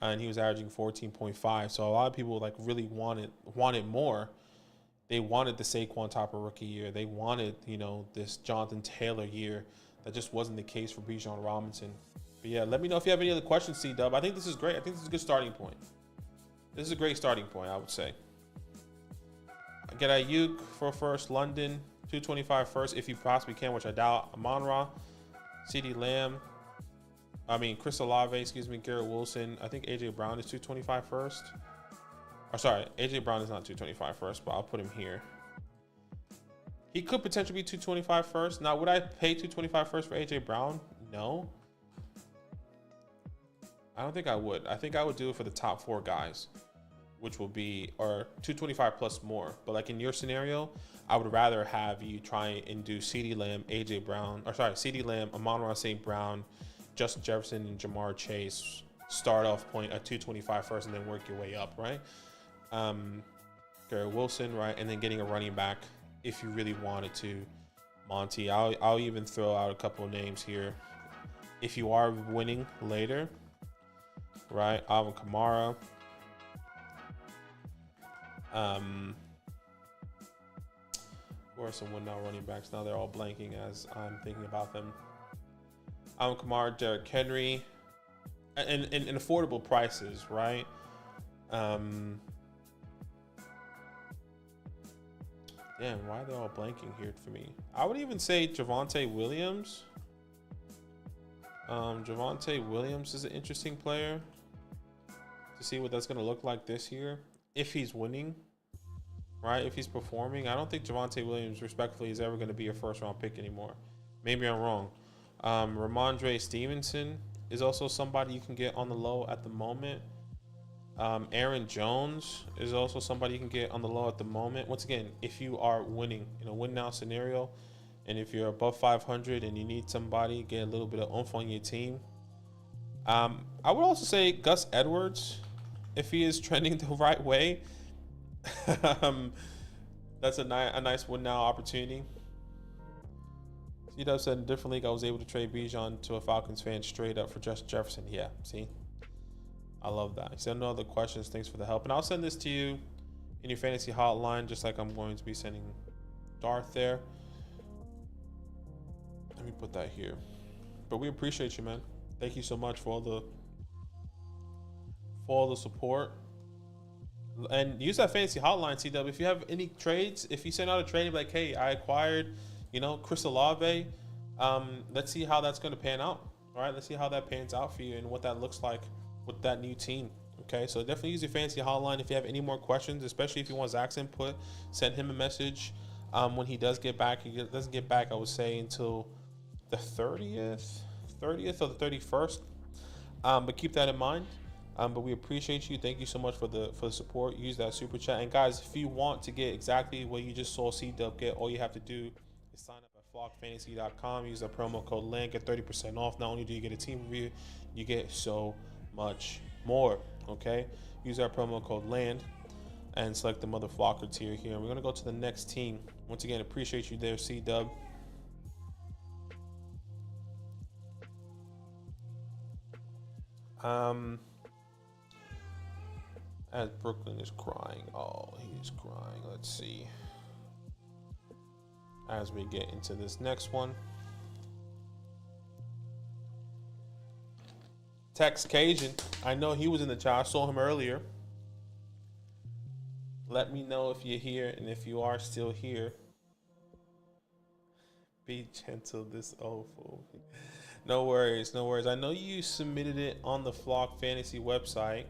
and he was averaging 14.5. So a lot of people really wanted more. They wanted the Saquon Topper rookie year. They wanted this Jonathan Taylor year. That just wasn't the case for Bijan Robinson. But yeah, let me know if you have any other questions, C-Dub. I think this is great. I think this is a good starting point. This is a great starting point, I would say. Get Ayuk for first, London, 225 first if you possibly can, which I doubt. Amon-Ra, CeeDee Lamb, Chris Olave, Garrett Wilson. I think AJ Brown is 225 first. Or sorry, AJ Brown is not 225 first, but I'll put him here. He could potentially be 225 first. Now, would I pay 225 first for AJ Brown? No. I don't think I would. I think I would do it for the top 4 guys, which will be, or 225 plus more. But in your scenario, I would rather have you try and do CeeDee Lamb, CeeDee Lamb, Amon-Ra St. Brown, Justin Jefferson, and Jamar Chase. Start off point at 225 first and then work your way up, right? Garrett Wilson, right? And then getting a running back if you really wanted to. Monty, I'll even throw out a couple of names here. If you are winning later, right? Alvin Kamara. Who are some win now running backs? Now they're all blanking as I'm thinking about them. Alvin Kamara, Derrick Henry, and affordable prices, right? Damn, why are they all blanking here for me? I would even say Javonte Williams. Javonte Williams is an interesting player to see what that's going to look like this year if he's winning, right? If he's performing. I don't think Javonte Williams, respectfully, is ever going to be a first-round pick anymore. Maybe I'm wrong. Ramondre Stevenson is also somebody you can get on the low at the moment. Aaron Jones is also somebody you can get on the low at the moment. Once again, if you are winning in a win-now scenario, and if you're above 500 and you need somebody, get a little bit of oomph on your team. I would also say Gus Edwards, if he is trending the right way. That's a nice win-now opportunity. C-Dub said in a different league, I was able to trade Bijan to a Falcons fan straight up for Justin Jefferson. Yeah, see? I love that. He said no other questions. Thanks for the help. And I'll send this to you in your fantasy hotline, just like I'm going to be sending Darth there. Let me put that here. But we appreciate you, man. Thank you so much for all the support. And use that fantasy hotline, C-Dub. If you have any trades, if you send out a trade like, hey, I acquired, Chris Olave, let's see how that's going to pan out. All right, let's see how that pans out for you and what that looks like with that new team. Okay, so definitely use your fantasy hotline if you have any more questions, especially if you want Zach's input. Send him a message when he does get back. He doesn't get back, I would say, until the 30th or the 31st. But keep that in mind. But we appreciate you. Thank you so much for the support. Use that super chat. And guys, if you want to get exactly what you just saw C-Dub get, all you have to do is sign up at flockfantasy.com. Use the promo code LAND, get 30% off. Not only do you get a team review, you get so much more. Okay, use our promo code LAND and select the mother flocker tier here. And we're gonna go to the next team. Once again, appreciate you there, C-Dub. As Brooklyn is crying. Oh, he is crying. Let's see. As we get into this next one. TXCAJUN. I know he was in the chat. I saw him earlier. Let me know if you're here, and if you are still here. Be gentle, this old fool. No worries, no worries. I know you submitted it on the Flock Fantasy website.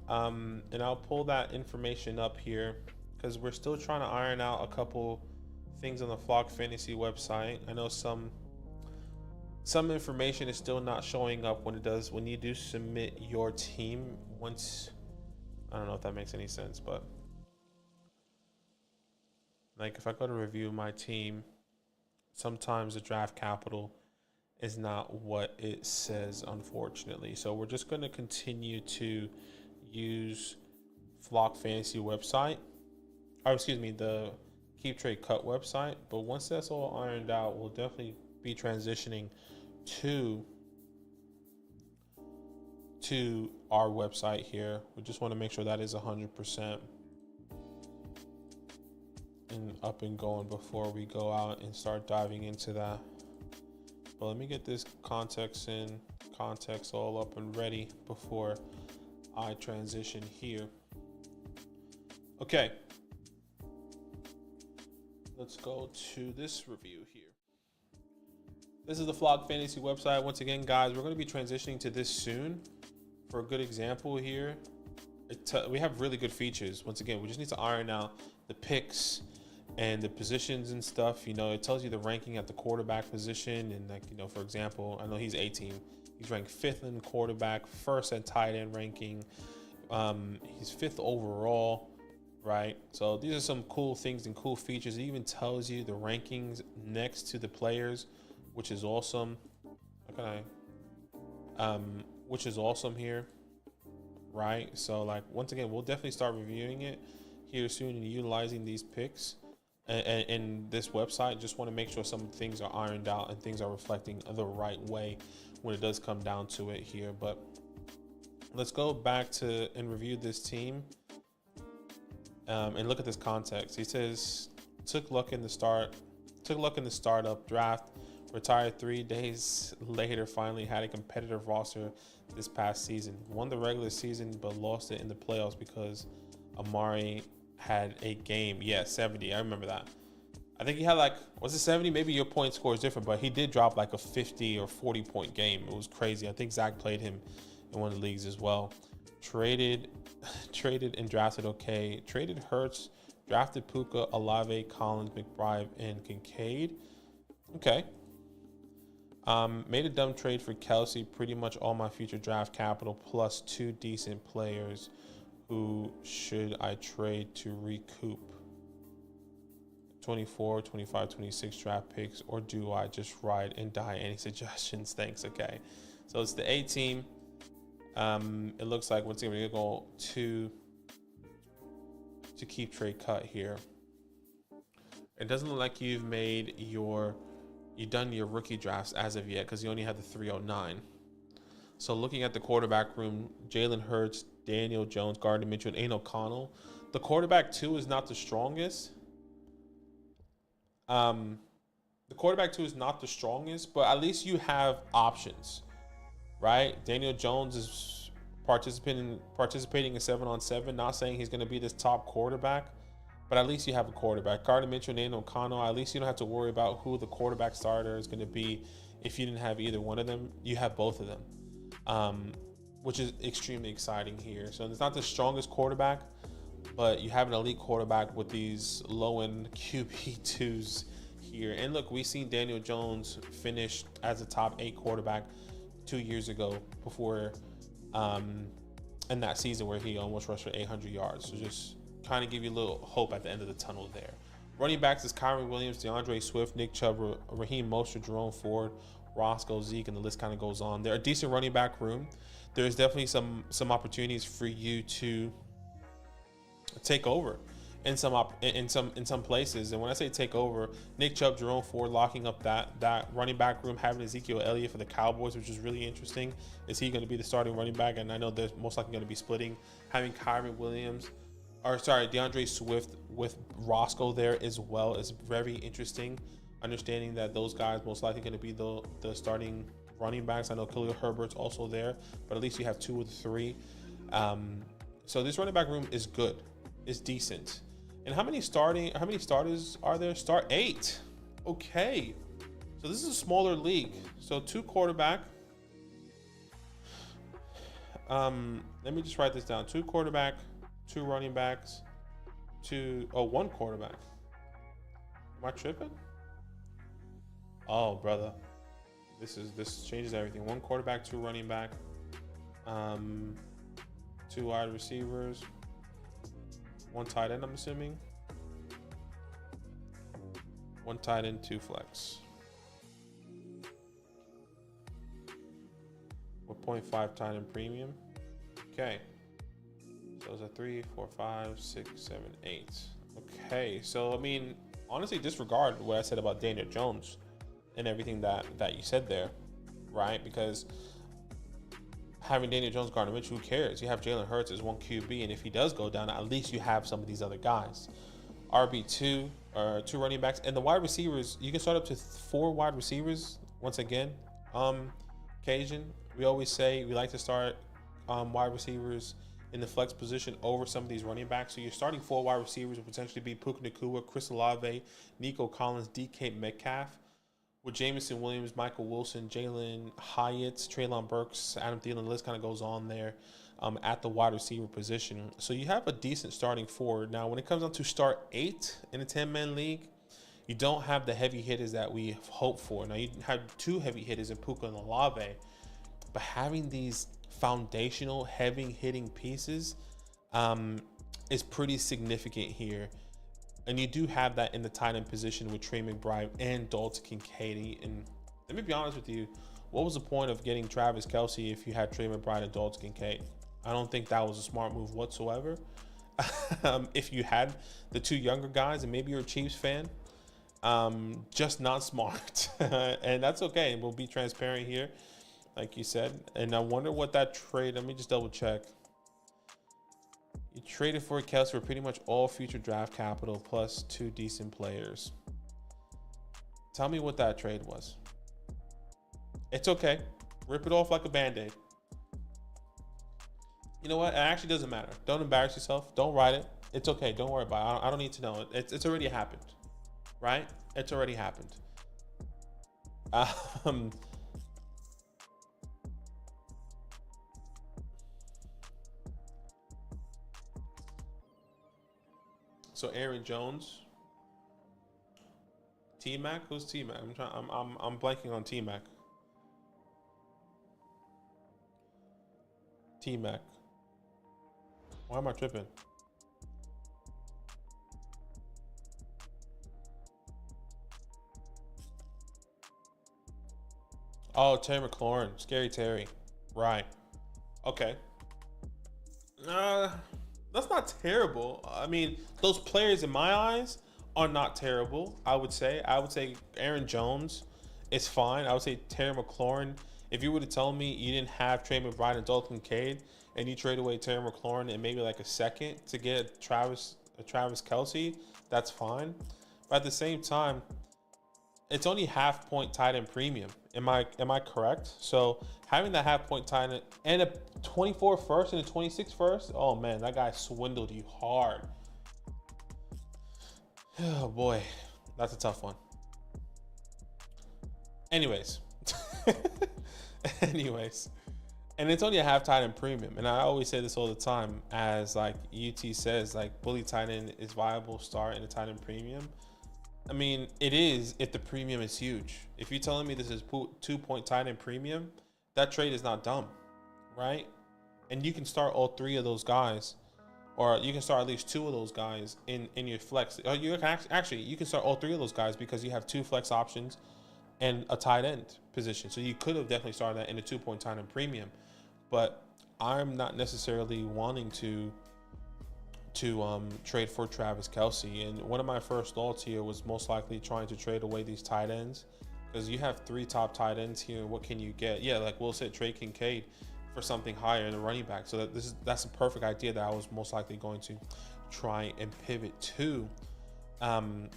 And I'll pull that information up here because we're still trying to iron out a couple things on the Flock Fantasy website. I know some information is still not showing up when you do submit your team. Once, I don't know if that makes any sense, but like if I go to review my team, sometimes the draft capital is not what it says, unfortunately. So we're just going to continue to use Flock Fantasy website, or excuse me, the Keep Trade Cut website. But once that's all ironed out, we'll definitely be transitioning to our website here. We just want to make sure that is 100% and up and going before we go out and start diving into that. But let me get this context all up and ready before I transition here. Okay, let's go to this review here. This is the Flock Fantasy website. Once again, guys, we're going to be transitioning to this soon. For a good example here, we have really good features. Once again, we just need to iron out the picks and the positions and stuff. You know, it tells you the ranking at the quarterback position, and like, you know, for example, I know he's 18. He's ranked 5th in quarterback, 1st in tight end ranking. He's 5th overall, right? So these are some cool things and cool features. It even tells you the rankings next to the players, which is awesome. Okay. Which is awesome here, right? So like, once again, we'll definitely start reviewing it here soon and utilizing these picks and this website. Just want to make sure some things are ironed out and things are reflecting the right way when it does come down to it here. But let's go back to and review this team and look at this context. He says, took luck in the startup draft, retired 3 days later, finally had a competitive roster this past season, won the regular season but lost it in the playoffs because Amari had a game. Yeah, 70. I remember that. I think he had like, was it 70? Maybe your point score is different, but he did drop like a 50 or 40 point game. It was crazy. I think Zach played him in one of the leagues as well. Traded and drafted okay. Traded Hurts, drafted Puka, Olave, Collins, McBride, and Kincaid. Okay. Made a dumb trade for Kelsey. Pretty much all my future draft capital plus 2 decent players. Who should I trade to recoup? 24, 25, 26 draft picks, or do I just ride and die? Any suggestions? Thanks. Okay, so it's the A team. It looks like once again we're gonna go to Keep Trade Cut here. It doesn't look like you've done your rookie drafts as of yet because you only had the 309. So looking at the quarterback room, Jalen Hurts, Daniel Jones, Gardner Minshew, and Aiden O'Connell. The quarterback 2 is not the strongest. The quarterback 2 is not the strongest, but at least you have options, right? Daniel Jones is participating in 7-on-7. Not saying he's going to be this top quarterback, but at least you have a quarterback. Gardner Minshew and Aiden O'Connell, at least you don't have to worry about who the quarterback starter is going to be. If you didn't have either one of them, you have both of them, which is extremely exciting here. So it's not the strongest quarterback, but you have an elite quarterback with these low-end QB2s here. And look, we've seen Daniel Jones finish as a top 8 quarterback 2 years ago before in that season where he almost rushed for 800 yards. So just kind of give you a little hope at the end of the tunnel there. Running backs is Kyron Williams, DeAndre Swift, Nick Chubb, Raheem Mostert, Jerome Ford, Roscoe, Zeke, and the list kind of goes on. They're a decent running back room. There's definitely some opportunities for you to take over in some places. And when I say take over, Nick Chubb, Jerome Ford locking up that running back room, having Ezekiel Elliott for the Cowboys, which is really interesting. Is he going to be the starting running back? And I know they're most likely going to be splitting, having Kyron Williams, or sorry, DeAndre Swift with Roscoe there as well is very interesting. Understanding that those guys most likely going to be the starting running backs. I know Khalil Herbert's also there, but at least you have 2 of the 3. So this running back room is good. It's decent. And how many starters are there? Start 8. Okay. So this is a smaller league. So 2 quarterback. Let me just write this down. 2 quarterback, 2 running backs, 1 quarterback. Am I tripping? Oh, brother. This changes everything. 1 quarterback, 2 running back, 2 wide receivers, 1 tight end, I'm assuming. 1 tight end, 2 flex. 1.5 tight end premium. Okay. So it's a 3, 4, 5, 6, 7, 8. Okay. So I mean, honestly, disregard what I said about Daniel Jones and everything that you said there, right? Because having Daniel Jones, Gardner Minshew, who cares? You have Jalen Hurts as 1 QB, and if he does go down, at least you have some of these other guys. RB2 or 2 running backs, and the wide receivers. You can start up to 4 wide receivers. Once again, Cajun, we always say we like to start wide receivers in the flex position over some of these running backs. So you're starting 4 wide receivers would potentially be Puka Nacua, Chris Olave, Nico Collins, DK Metcalf, with Jameson Williams, Michael Wilson, Jalen Hyatt, Treylon Burks, Adam Thielen. The list kind of goes on there at the wide receiver position. So you have a decent starting 4. Now, when it comes down to start 8 in a 10-man league, you don't have the heavy hitters that we hope for. Now, you have 2 heavy hitters in Puka and Olave, but having these foundational, heavy-hitting pieces is pretty significant here. And you do have that in the tight end position with Trey McBride and Dalton Kincaid. And let me be honest with you, what was the point of getting Travis Kelce if you had Trey McBride and Dalton Kincaid? I don't think that was a smart move whatsoever. If you had the 2 younger guys, and maybe you're a Chiefs fan, just not smart. And that's okay. We'll be transparent here, like you said. And I wonder what that trade, let me just double check. You traded for Kelce for pretty much all future draft capital plus 2 decent players. Tell me what that trade was. It's okay. Rip it off like a Band-Aid. You know what? It actually doesn't matter. Don't embarrass yourself. Don't write it. It's okay. Don't worry about it. I don't need to know it. It's already happened, right? It's already happened. So Aaron Jones, T-Mac. Who's T-Mac? I'm blanking on T-Mac. T-Mac. Why am I tripping? Oh, Terry McLaurin, Scary Terry. Right. Okay. That's not terrible. I mean, those players in my eyes are not terrible. I would say Aaron Jones is fine. I would say Terry McLaurin. If you were to tell me you didn't have Trey McBride and Dalton Kincaid, and you trade away Terry McLaurin and maybe like a second to get Travis Kelce, that's fine. But at the same time, it's only half-point tight end premium. Am I correct? So having that half-point tight end and a 24 first and a 26 first, oh man, that guy swindled you hard. Oh boy, that's a tough one. Anyways, and it's only a half tight end premium. And I always say this all the time, as like UT says, like bully tight end is viable start in a tight end premium. I mean, it is if the premium is huge. If you're telling me this is 2-point tight end premium, that trade is not dumb, right? And you can start all 3 of those guys, or you can start at least 2 of those guys in your flex. Or you can actually you can start all 3 of those guys because you have 2 flex options and a tight end position. So you could have definitely started that in a 2-point tight end premium. But I'm not necessarily wanting to to trade for Travis Kelce. And one of my first thoughts here was most likely trying to trade away these tight ends, because you have 3 top tight ends here. What can you get? Yeah, like Will said, trade Kincaid for something higher in the running back. So that's a perfect idea that I was most likely going to try and pivot to.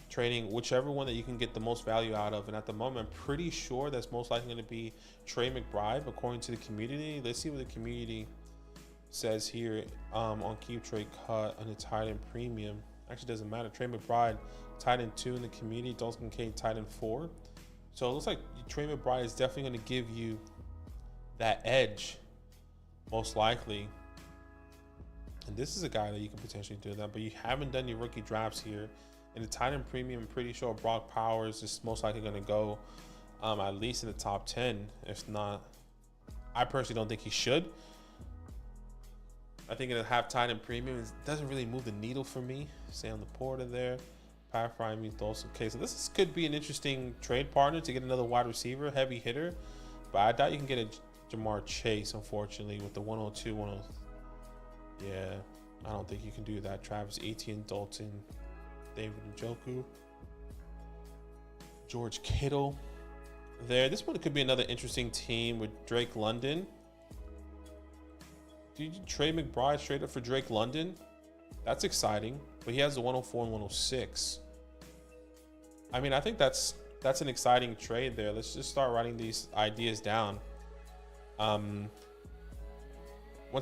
Trading whichever one that you can get the most value out of. And at the moment, I'm pretty sure that's most likely going to be Trey McBride, according to the community. Let's see what the community says here on Keep Trade Cut on the tight end premium. Actually, doesn't matter. Trey McBride, tight end 2 in the community. Dalton Kincaid, tight end 4. So it looks like Trey McBride is definitely going to give you that edge, most likely. And this is a guy that you can potentially do that, but you haven't done your rookie drafts here. In the tight end premium, I'm pretty sure Brock Powers is most likely going to go at least in the top 10. If not, I personally don't think he should. I think in a half tight end premium, it doesn't really move the needle for me. Sam Laporta there. Pat Fry means Dawson. Okay, so this could be an interesting trade partner to get another wide receiver, heavy hitter. But I doubt you can get a Jamar Chase, unfortunately, with the 102, 103. Yeah, I don't think you can do that. Travis Etienne, Dalton, David Njoku, George Kittle there. This one could be another interesting team with Drake London. Did you trade McBride straight up for Drake London? That's exciting, but he has the 104 and 106. I mean, I think that's an exciting trade there. Let's just start writing these ideas down. Once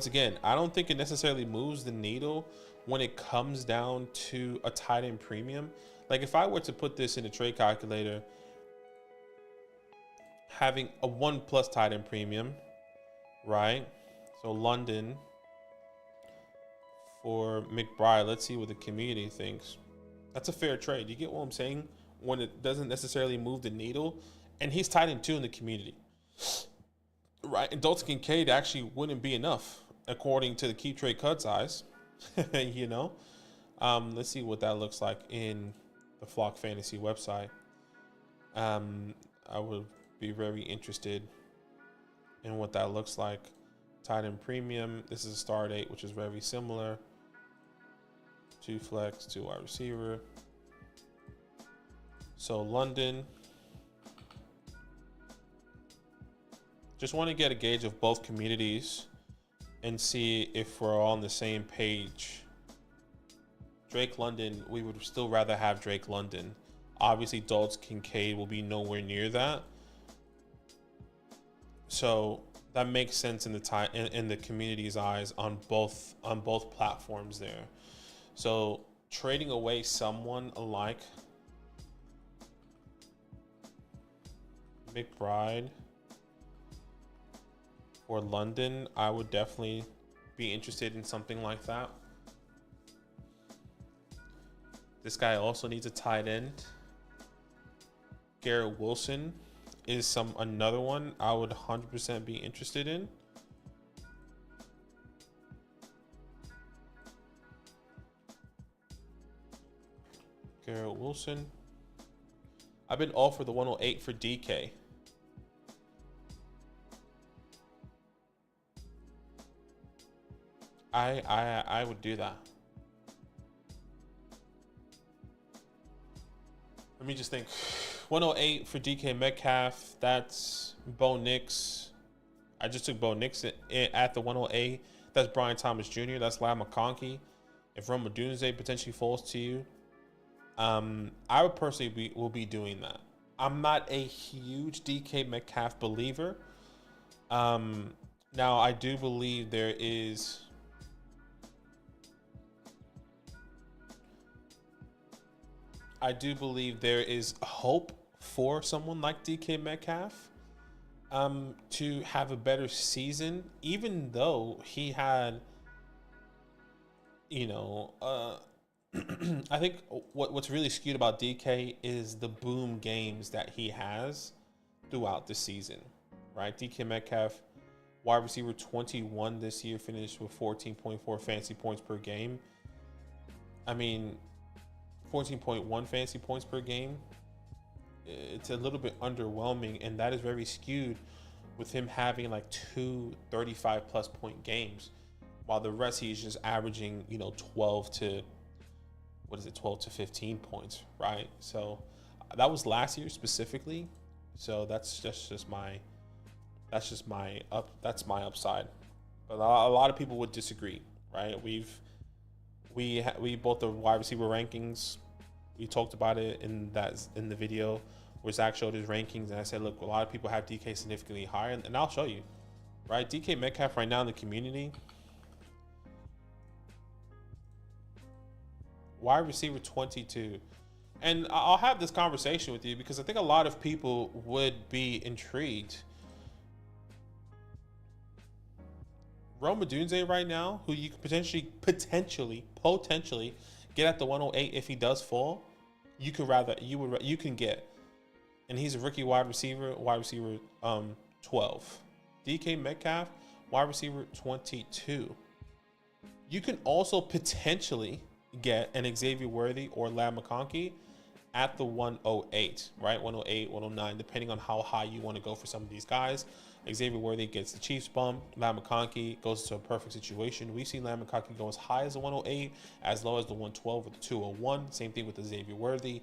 again, I don't think it necessarily moves the needle when it comes down to a tight end premium. Like if I were to put this in a trade calculator, having a 1+ tight end premium, right? So London for McBride. Let's see what the community thinks. That's a fair trade. You get what I'm saying? When it doesn't necessarily move the needle, and he's tight end 2 in the community, right? And Dalton Kincaid actually wouldn't be enough according to the Keep Trade Cuts eyes. You know, let's see what that looks like in the Flock Fantasy website. I would be very interested in what that looks like. Tight end premium. This is a star date, which is very similar. 2 flex, 2 wide receiver. So London. Just want to get a gauge of both communities and see if we're all on the same page. Drake London, we would still rather have Drake London. Obviously, Dalton Kincaid will be nowhere near that. So that makes sense in the community's eyes on both platforms there. So trading away someone like McBride or London, I would definitely be interested in something like that. This guy also needs a tight end. Garrett Wilson is another one I would 100% be interested in. Garrett Wilson. I've been all for the 108 for DK. I would do that. Let me just think. 108 for DK Metcalf. That's Bo Nix. I just took Bo Nix at the 108. That's Brian Thomas Jr. That's Lad McConkey. If Roma Dunze potentially falls to you, I would personally will be doing that. I'm not a huge DK Metcalf believer. Now I do believe there is hope for someone like DK Metcalf to have a better season, even though he had, I think what's really skewed about DK is the boom games that he has throughout the season, right? DK Metcalf, wide receiver 21 this year, finished with 14.4 fantasy points per game. I mean, 14.1 fantasy points per game, it's a little bit underwhelming, and that is very skewed with him having like 2 35+ point games. while the rest he's just averaging, you know, 12 to 12 to 15 points, right? So that was last year specifically. So that's my upside. But a lot of people would disagree, right? We both the wide receiver rankings. We talked about it in the video where Zach showed his rankings, and I said, look, a lot of people have DK significantly higher, and I'll show you, right? DK Metcalf right now in the community, wide receiver 22. And I'll have this conversation with you because I think a lot of people would be intrigued. Rome Odunze right now, who you could potentially get at the 108 if he does fall, you can get, and he's a rookie wide receiver 12. DK Metcalf, wide receiver 22. You can also potentially get an Xavier Worthy or Lamb McConkey at the 108, right? 108, 109, depending on how high you want to go for some of these guys. Xavier Worthy gets the Chiefs bump. Lamb McConkey goes to a perfect situation. We've seen Lamb McConkey go as high as the 108, as low as the 112 or the 201. Same thing with the Xavier Worthy.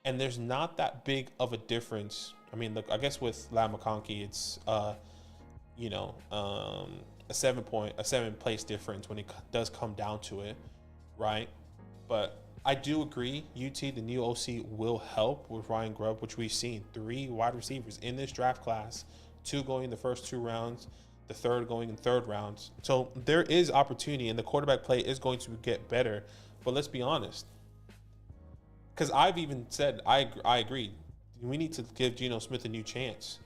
And there's not that big of a difference. I mean, look, I guess with Lamb McConkey, it's a 7 place difference when it does come down to it, right? But I do agree, UT, the new OC, will help with Ryan Grubb, which we've seen 3 wide receivers in this draft class, 2 going in the first 2 rounds, the third going in third rounds. So there is opportunity, and the quarterback play is going to get better. But let's be honest, because I've even said I agree. We need to give Geno Smith a new chance,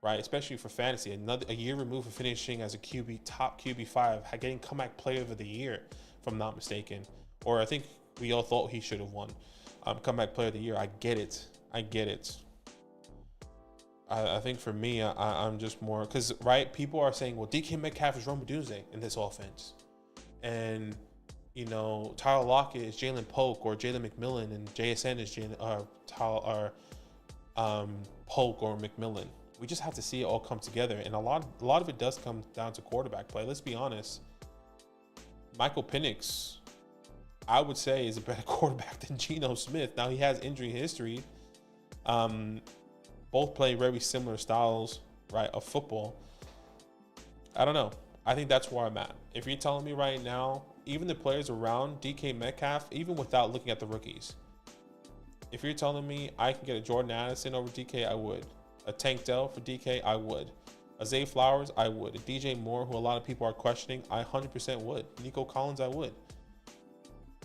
right? Especially for fantasy. A year removed from finishing as a top QB5, getting comeback player of the year, if I'm not mistaken. Or I think we all thought he should have won comeback player of the year. I get it. I think for me, I'm just more because, right, people are saying, well, DK Metcalf is Rome Odunze in this offense, and you know, Tyler Lockett is Jalen Polk or Jalen McMillan, and JSN is Polk or McMillan. We just have to see it all come together, and a lot of it does come down to quarterback play. Let's be honest. Michael Penix, I would say, is a better quarterback than Geno Smith. Now, he has injury history. Both play very similar styles, right, of football. I don't know. I think that's where I'm at. If you're telling me right now, even the players around DK Metcalf, even without looking at the rookies, if you're telling me I can get a Jordan Addison over DK, I would. A Tank Dell for DK, I would. A Zay Flowers, I would. A DJ Moore, who a lot of people are questioning, I 100% would. Nico Collins, I would.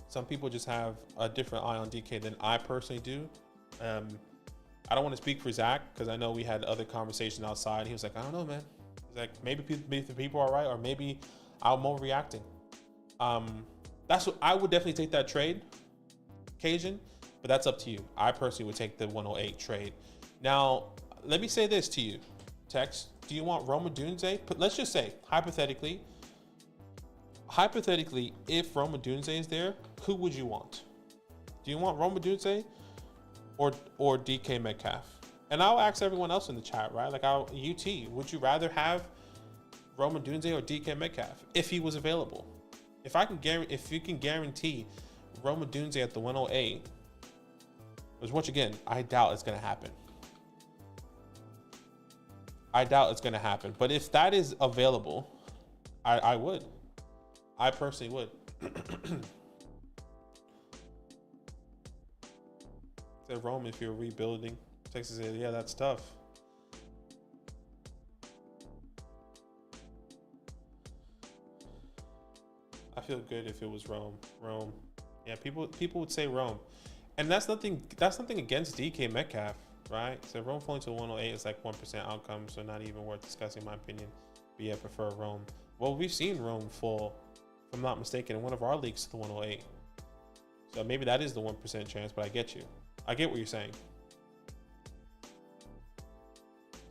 Some people just have a different eye on DK than I personally do. I don't want to speak for Zach because I know we had other conversations outside. He was like, I don't know, man. He's like, maybe the people are right, or maybe I'm overreacting. That's what I would definitely take that trade, Cajun, but that's up to you. I personally would take the 108 trade. Now, let me say this to you, Tex. Do you want Rome Odunze? But let's just say, hypothetically, if Rome Odunze is there, who would you want? Do you want Rome Odunze or DK Metcalf? And I'll ask everyone else in the chat, right? Like, UT, would you rather have Rome Odunze or DK Metcalf if he was available? If you can guarantee Rome Odunze at the 108, because once again, I doubt it's going to happen. But if that is available, I would. I personally would. Said Rome, if you're rebuilding. Texas said, yeah, that's tough. I feel good if it was Rome. Yeah, people would say Rome. And that's nothing against DK Metcalf, right? So Rome falling to 108 is like 1% outcome, so not even worth discussing, in my opinion. But yeah, I prefer Rome. Well, we've seen Rome fall, if I'm not mistaken, in one of our leagues to the 108. So maybe that is the 1% chance, but I get you. I get what you're saying.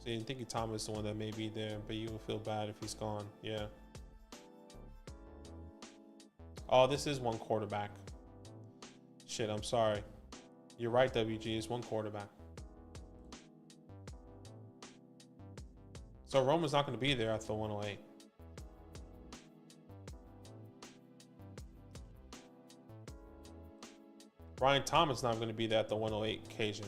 So you think Thomas is the one that may be there, but you will feel bad if he's gone. Yeah. Oh, this is one quarterback. Shit, I'm sorry. You're right, WG. It's one quarterback. So Roman's not going to be there at the 108. Brian Thomas not going to be there at the 108 Cajun.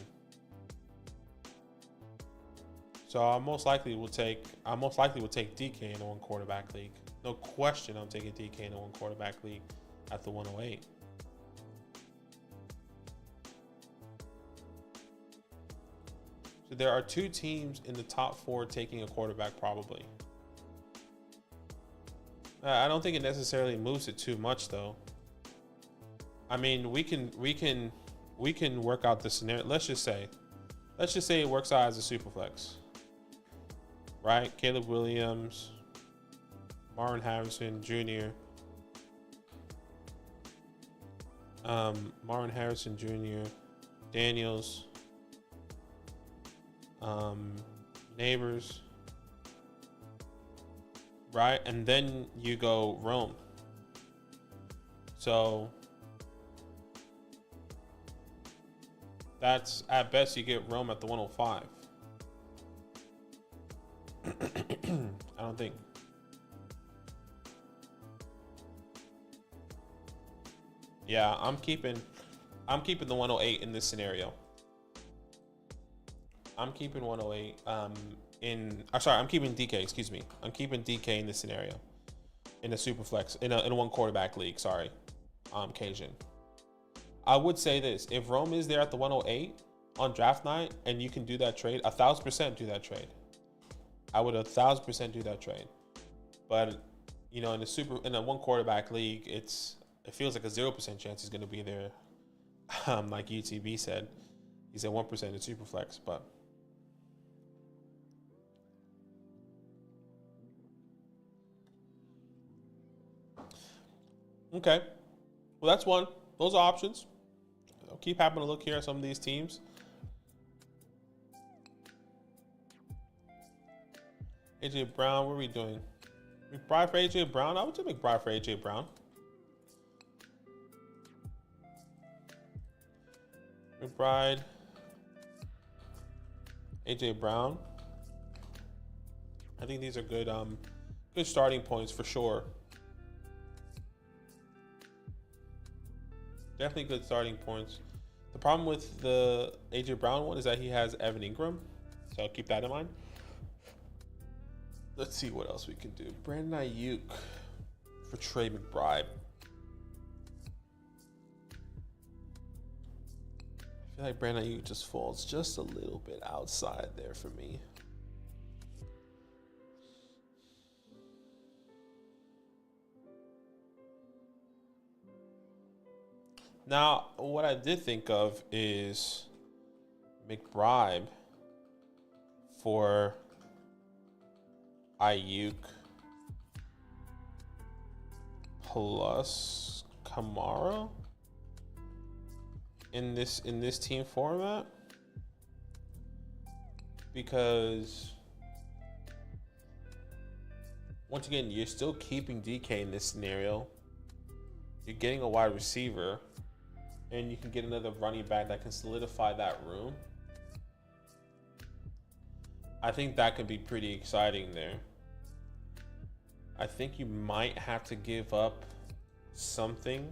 So I most likely will take DK in a one quarterback league. No question, I'm taking DK in a one quarterback league at the 108. So there are 2 teams in the top 4 taking a quarterback probably. I don't think it necessarily moves it too much though. I mean, we can work out the scenario. Let's just say it works out as a superflex, right? Caleb Williams, Marvin Harrison Jr., Marvin Harrison Jr., Daniels, Neighbors, right? And then you go Rome. So that's at best you get Rome at the 105. I don't think. Yeah, I'm keeping the 108 in this scenario. I'm keeping 108 I'm keeping DK, excuse me. I'm keeping DK in this scenario. In a superflex, in a one quarterback league, sorry. Cajun. I would say this, if Rome is there at the 108 on draft night and you can do that trade, 1,000% do that trade. I would 1,000% do that trade. But you know, in a one quarterback league, it feels like a 0% chance he's going to be there. Like UTB said, he said 1% in superflex, but okay. Well, that's one. Those are options. I'll keep having a look here at some of these teams. AJ Brown, what are we doing? McBride for AJ Brown? I would do McBride for AJ Brown. McBride, AJ Brown. I think these are good starting points for sure. Definitely good starting points. The problem with the AJ Brown one is that he has Evan Ingram, so keep that in mind. Let's see what else we can do. Brandon Ayuk for Trey McBride. I feel like Brandon Ayuk just falls just a little bit outside there for me. Now, what I did think of is McBride for Ayuk plus Kamara in this team format, because once again, you're still keeping DK in this scenario. You're getting a wide receiver, and you can get another running back that can solidify that room. I think that could be pretty exciting there. I think you might have to give up something.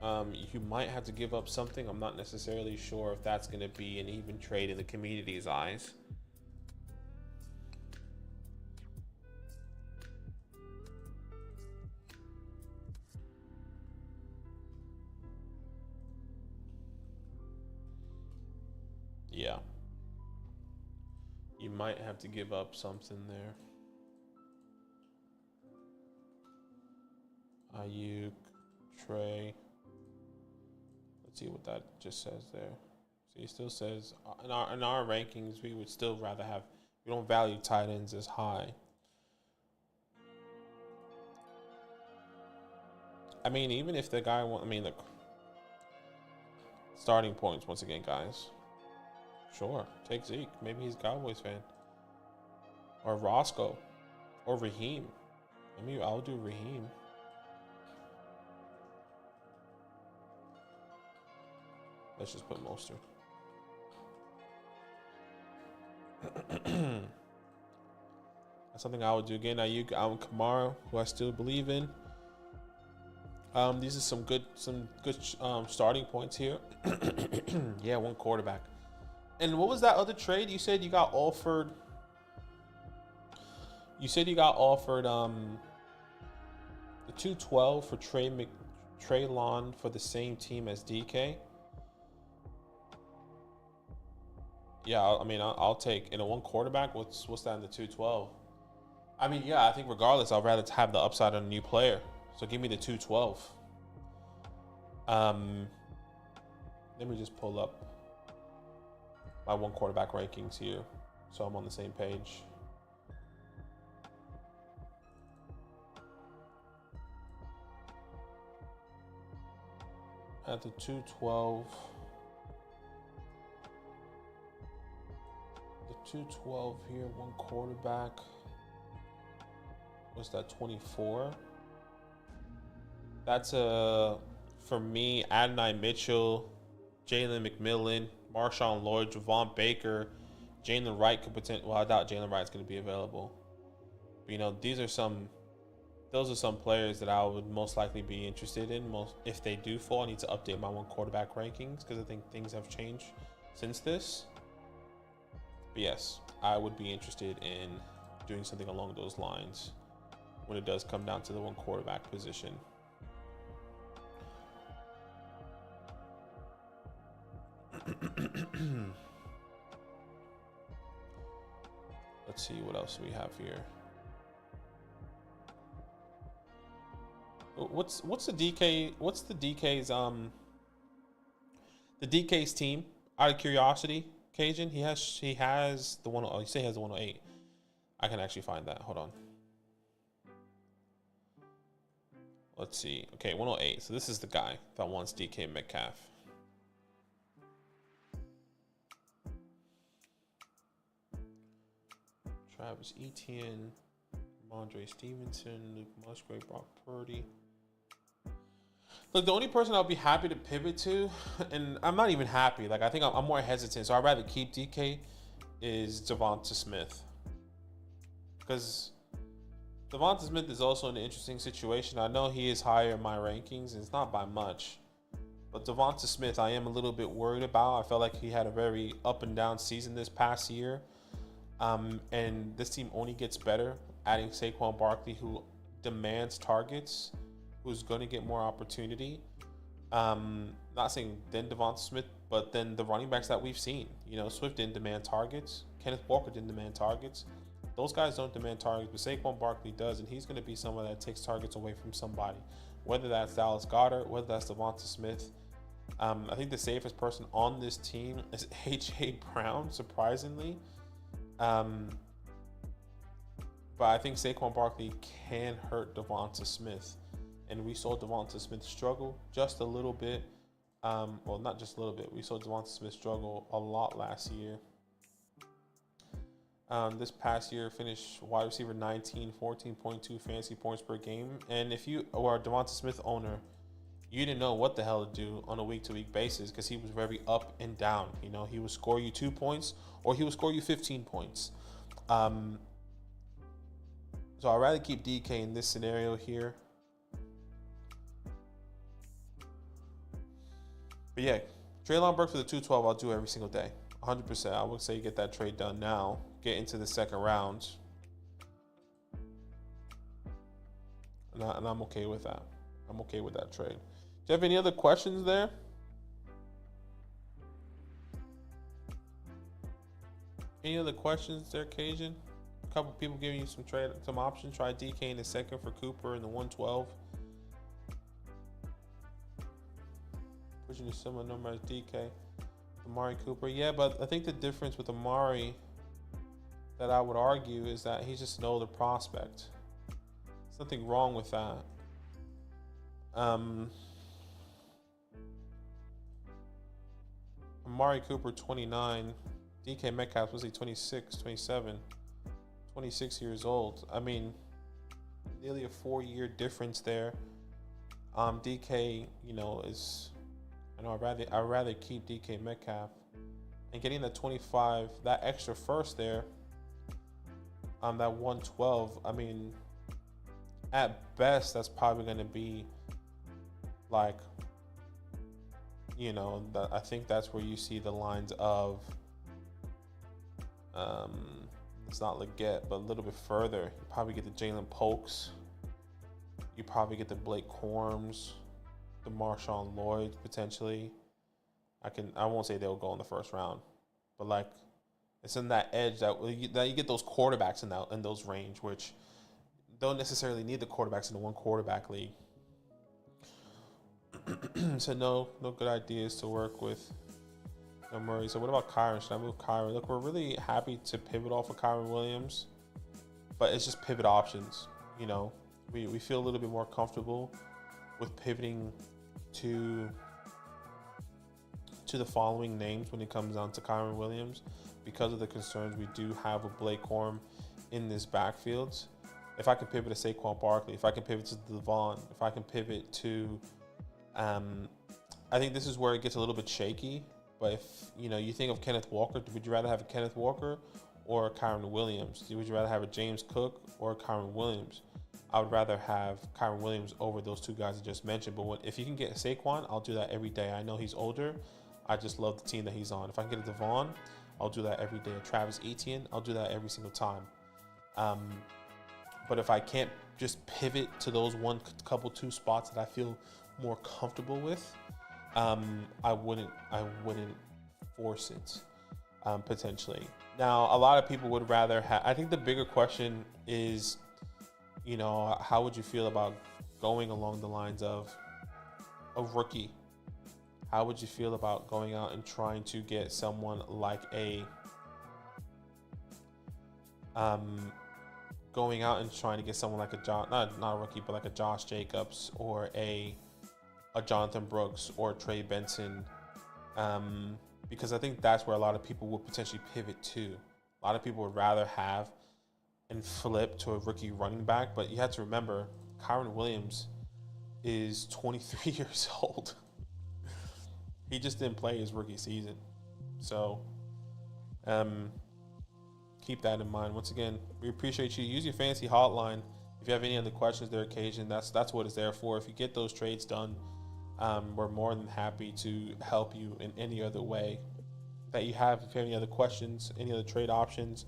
You might have to give up something. I'm not necessarily sure if that's going to be an even trade in the community's eyes. Yeah. You might have to give up something there. Ayuk, Trey. Let's see what that just says there. So he still says in our rankings, we would still rather have, we don't value tight ends as high. I mean, even if the guy look, starting points once again, guys. Sure, take Zeke. Maybe he's a Cowboys fan. Or Roscoe. Or Raheem. I'll do Raheem. Let's just put Mostert. That's something I would do again. Ayuk, Alvin Kamara, who I still believe in. These are some good starting points here. Yeah, one quarterback. And what was that other trade you said you got offered? You said you got offered the 212 for Traylon for the same team as DK. Yeah, I mean, I'll take in a one quarterback. What's that in the 212? I mean, yeah, I think regardless, I'd rather have the upside on a new player. So give me the 212. Let me just pull up my one quarterback rankings here, so I'm on the same page. At the 212. The 212 here, one quarterback. What's that, 24? That's for me, Adonai Mitchell, Jalen McMillan, Marshawn Lloyd, Javon Baker, Jalen Wright could potentially. Well, I doubt Jalen Wright's going to be available. But, you know, those are some players that I would most likely be interested in. If they do fall, I need to update my one quarterback rankings because I think things have changed since this. But yes, I would be interested in doing something along those lines when it does come down to the one quarterback position. Let's see what else we have here. What's the DK? What's the DK's the DK's team? Out of curiosity, Cajun, he has the one. Oh, you say he has the 108. I can actually find that. Hold on. Let's see. Okay, 108. So this is the guy that wants DK Metcalf. Travis Etienne, Mondre Stevenson, Luke Musgrave, Brock Purdy. Look, the only person I'll be happy to pivot to, and I'm not even happy, like I think I'm more hesitant, so I'd rather keep DK, is Devonta Smith. Because Devonta Smith is also in an interesting situation. I know he is higher in my rankings, and it's not by much. But Devonta Smith, I am a little bit worried about. I felt like he had a very up and down season this past year. And this team only gets better, adding Saquon Barkley, who demands targets, who's going to get more opportunity. Not saying then Devonta Smith, but then the running backs that we've seen. You know, Swift didn't demand targets. Kenneth Walker didn't demand targets. Those guys don't demand targets, but Saquon Barkley does, and he's going to be someone that takes targets away from somebody, whether that's Dallas Goedert, whether that's Devonta Smith. I think the safest person on this team is A.J. Brown, surprisingly. But I think Saquon Barkley can hurt Devonta Smith, and we saw Devonta Smith struggle just a little bit. Well, not just a little bit. We saw Devonta Smith struggle a lot last year. This past year, finished wide receiver 19, 14.2 fantasy points per game. And if you were a Devonta Smith owner, you didn't know what the hell to do on a week-to-week basis because he was very up and down. You know, he would score you 2 points or he would score you 15 points. So I'd rather keep DK in this scenario here. But yeah, Treylon Burks for the 212, I'll do every single day. 100%. I would say get that trade done now. Get into the second round. And I'm okay with that. I'm okay with that trade. Do you have any other questions there? Any other questions there, Cajun? A couple people giving you some options. Try DK in the second for Cooper in the 112. Pushing a similar number as DK. Amari Cooper. Yeah, but I think the difference with Amari that I would argue is that he's just an older prospect. There's nothing wrong with that. Amari Cooper, 29. DK Metcalf was he 26, 27, 26 years old. I mean, nearly a 4-year difference there. DK, you know, is, I know I'd rather keep DK Metcalf. And getting that 25, that extra first there, that 112, I mean, at best, that's probably going to be like, you know, I think that's where you see the lines of, it's not Leggett, but a little bit further. You probably get the Jalen Polks. You probably get the Blake Corms, the Marshawn Lloyd potentially. I won't say they'll go in the first round, but like it's in that edge that you get those quarterbacks in those range, which don't necessarily need the quarterbacks in the one quarterback league. So no good ideas to work with. No Murray. So what about Kyron? Should I move Kyron? Look, we're really happy to pivot off of Kyron Williams, but it's just pivot options. You know, we feel a little bit more comfortable with pivoting to the following names when it comes down to Kyron Williams, because of the concerns we do have with Blake Corum in this backfield. If I can pivot to Saquon Barkley, if I can pivot to Devon, if I can pivot to, I think this is where it gets a little bit shaky. But if you think of Kenneth Walker, would you rather have a Kenneth Walker or a Kyron Williams? Would you rather have a James Cook or a Kyron Williams? I would rather have Kyron Williams over those two guys I just mentioned. But if you can get Saquon, I'll do that every day. I know he's older. I just love the team that he's on. If I can get a Devon, I'll do that every day. A Travis Etienne, I'll do that every single time. But if I can't just pivot to those two spots that I feel more comfortable with, I wouldn't force it, potentially. Now, a lot of people would rather have, I think the bigger question is, how would you feel about going along the lines of a rookie? How would you feel about going out and trying to get someone like going out and trying to get someone like not a rookie, but like a Josh Jacobs or a Jonathan Brooks or Trey Benson, because I think that's where a lot of people would potentially pivot to. A lot of people would rather have and flip to a rookie running back, but you have to remember, Kyron Williams is 23 years old. He just didn't play his rookie season. So keep that in mind. Once again, we appreciate you. Use your fantasy hotline. If you have any other questions, their occasion, that's what it's there for. If you get those trades done, we're more than happy to help you in any other way that you have. If you have any other questions, any other trade options.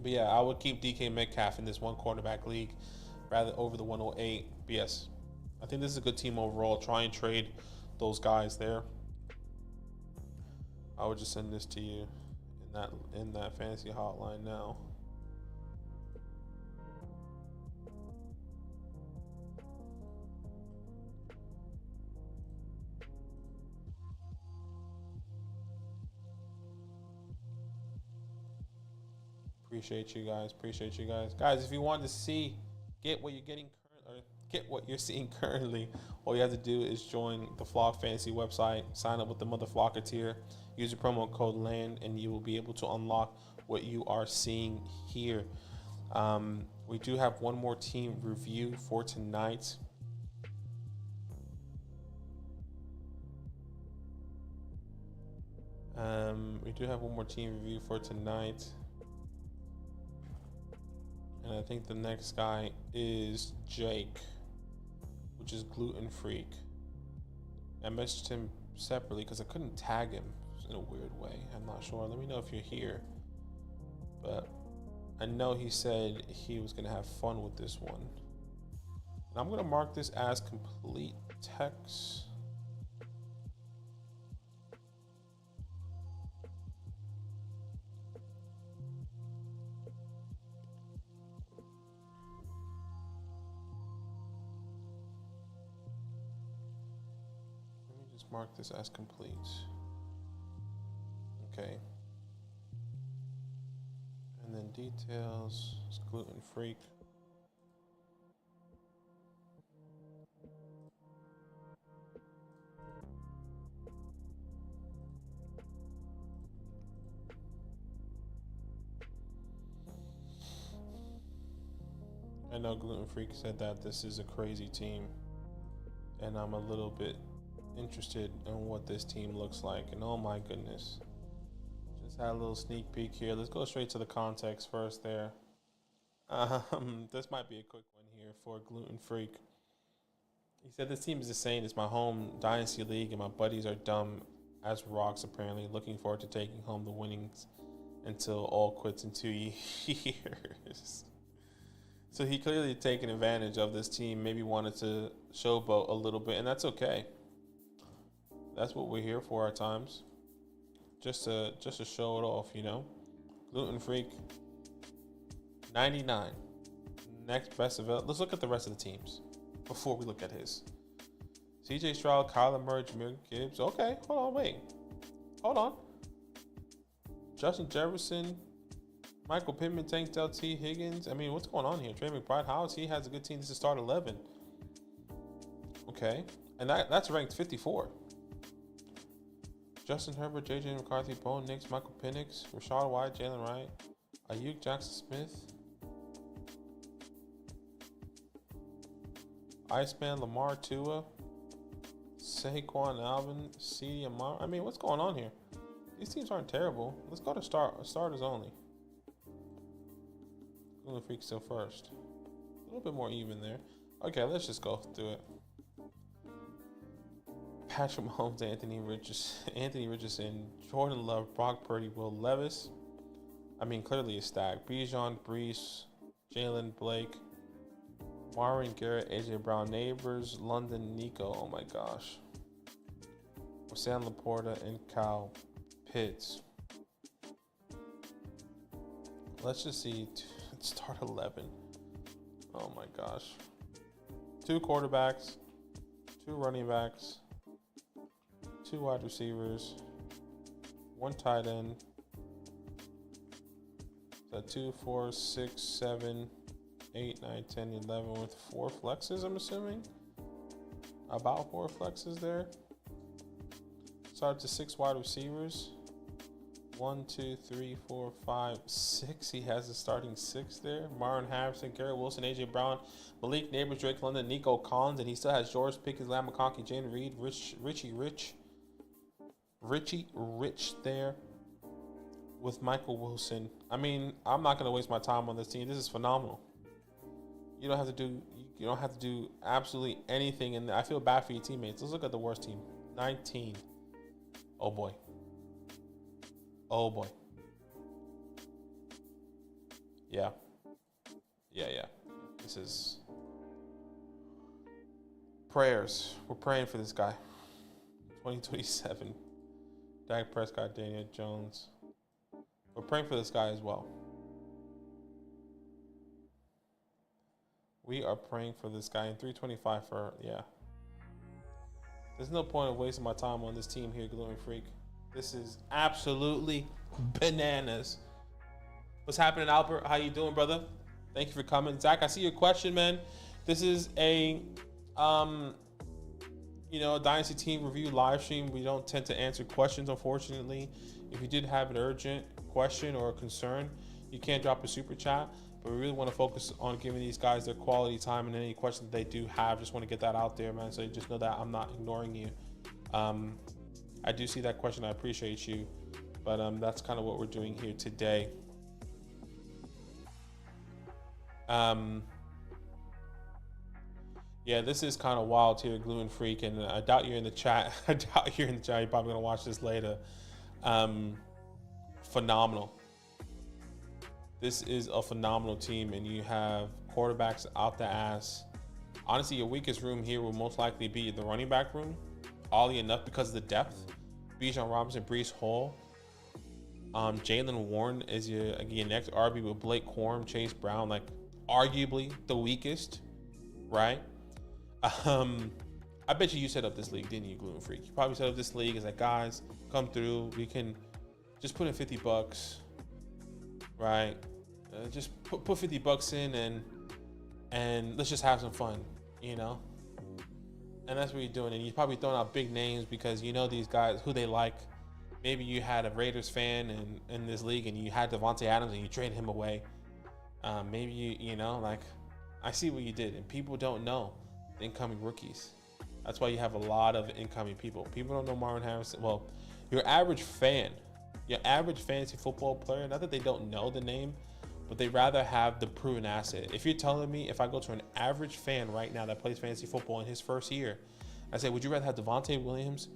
But yeah, I would keep DK Metcalf in this one quarterback league rather over the 108. But yes, I think this is a good team overall. Try and trade those guys there. I would just send this to you in that fantasy hotline now. Appreciate you guys. Guys, if you want to get what you're seeing currently, all you have to do is join the Flock Fantasy website, sign up with the Mother Flocker tier, use the promo code LAND, and you will be able to unlock what you are seeing here. We do have one more team review for tonight. And I think the next guy is Jake, which is Glutenphreak. I messaged him separately because I couldn't tag him in a weird way. I'm not sure. Let me know if you're here. But I know he said he was going to have fun with this one. And I'm going to mark this as complete text. Mark this as complete. Okay. And then details, it's Glutenphreak. I know Glutenphreak said that this is a crazy team, and I'm a little bit interested in what this team looks like. And oh my goodness, just had a little sneak peek here. Let's go straight to the context first there. This might be a quick one here for Glutenphreak. He said this team is insane. It's my home Dynasty league, and my buddies are dumb as rocks. Apparently, looking forward to taking home the winnings until all quits in 2 years. So he clearly taken advantage of this team. Maybe wanted to showboat a little bit, and that's okay. That's what we're here for at times. Just to show it off, you know. Glutenphreak 99. Next best available. Let's look at the rest of the teams before we look at his. CJ Stroud, Kyler Murray, Jameer Gibbs. Okay, hold on, wait. Hold on. Justin Jefferson, Michael Pittman, Tank Dell, T. Higgins. I mean, what's going on here? Trey McBride, House, he has a good team. This is start 11. Okay, and that's ranked 54. Justin Herbert, J.J. McCarthy, Bo Nix, Michael Penix, Rashad White, Jalen Wright, Ayuk, Jackson Smith, Iceman, Lamar, Tua, Saquon, Alvin, C.D. Amar. I mean, what's going on here? These teams aren't terrible. Let's go to starters only. Glutenphreak still first. A little bit more even there. Okay, let's just go through it. Patrick Mahomes, Anthony Richardson, Jordan Love, Brock Purdy, Will Levis. I mean, clearly a stack. Bijan, Brees, Jalen, Blake, Marvin, Garrett, AJ Brown, Neighbors, London, Nico. Oh my gosh. Sam Laporta and Kyle Pitts. Let's just see. Start 11. Oh my gosh. 2 quarterbacks, 2 running backs, 2 wide receivers, 1 tight end. So 2, 4, 6, 7, 8, 9, 10, 11 with 4 flexes, I'm assuming. About 4 flexes there. Start to 6 wide receivers. 1, 2, 3, 4, 5, 6. He has a starting 6 there. Marlon Harrison, Garrett Wilson, AJ Brown, Malik Neighbors, Drake London, Nico Collins, and he still has George Pickens, Lamb McConkey, Jane Reed, Richie Rich there with Michael Wilson. I mean, I'm not gonna waste my time on this team. This is phenomenal. You don't have to do absolutely anything, and I feel bad for your teammates. Let's look at the worst team. 19. Oh boy. Oh boy. Yeah. This is prayers. We're praying for this guy. 2027. Dak Prescott, Daniel Jones. We're praying for this guy as well. We are praying for this guy in 325 for, yeah. There's no point of wasting my time on this team here, Glutenphreak. This is absolutely bananas. What's happening, Albert? How you doing, brother? Thank you for coming. Zach, I see your question, man. This is a, Dynasty Team review live stream. We don't tend to answer questions, unfortunately. If you did have an urgent question or a concern, you can drop a super chat. But we really want to focus on giving these guys their quality time, and any questions that they do have, just want to get that out there, man. So you just know that I'm not ignoring you. I do see that question. I appreciate you. But that's kind of what we're doing here today. Yeah, this is kind of wild here, Glutenphreak, and I doubt you're in the chat. You're probably going to watch this later. Phenomenal. This is a phenomenal team, and you have quarterbacks out the ass. Honestly, your weakest room here will most likely be the running back room. Oddly enough, because of the depth. Bijan Robinson, Breece Hall. Jalen Warren is your next RB with Blake Corum, Chase Brown, like arguably the weakest, right? I bet you set up this league, didn't you, Glutenphreak? You probably set up this league as like, guys, come through. We can just put in $50, right? Just put $50 in and let's just have some fun, you know? And that's what you're doing. And you're probably throwing out big names because you know these guys, who they like. Maybe you had a Raiders fan in this league and you had Devontae Adams and you traded him away. Maybe you know, like, I see what you did. And people don't know the incoming rookies. That's why you have a lot of incoming people. People don't know Marvin Harrison. Well, your average fan, your average fantasy football player, not that they don't know the name, but they rather have the proven asset. If you're telling me, if I go to an average fan right now that plays fantasy football in his first year, I say, would you rather have Devontae Williams,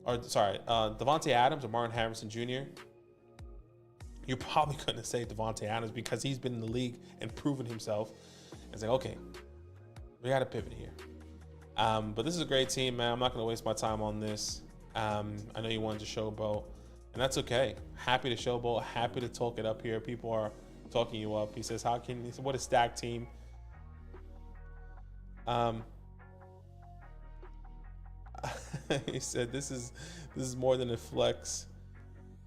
or sorry, Devontae Adams or Martin Harrison Jr.? You're probably going to say Devontae Adams because he's been in the league and proven himself. It's like, okay, we got to pivot here. But this is a great team, man. I'm not going to waste my time on this. I know you wanted to showboat, and that's okay. Happy to showboat, happy to talk it up here. People are talking you up. He says, "How can?" He said, "What a stacked team." He said, "This is more than a flex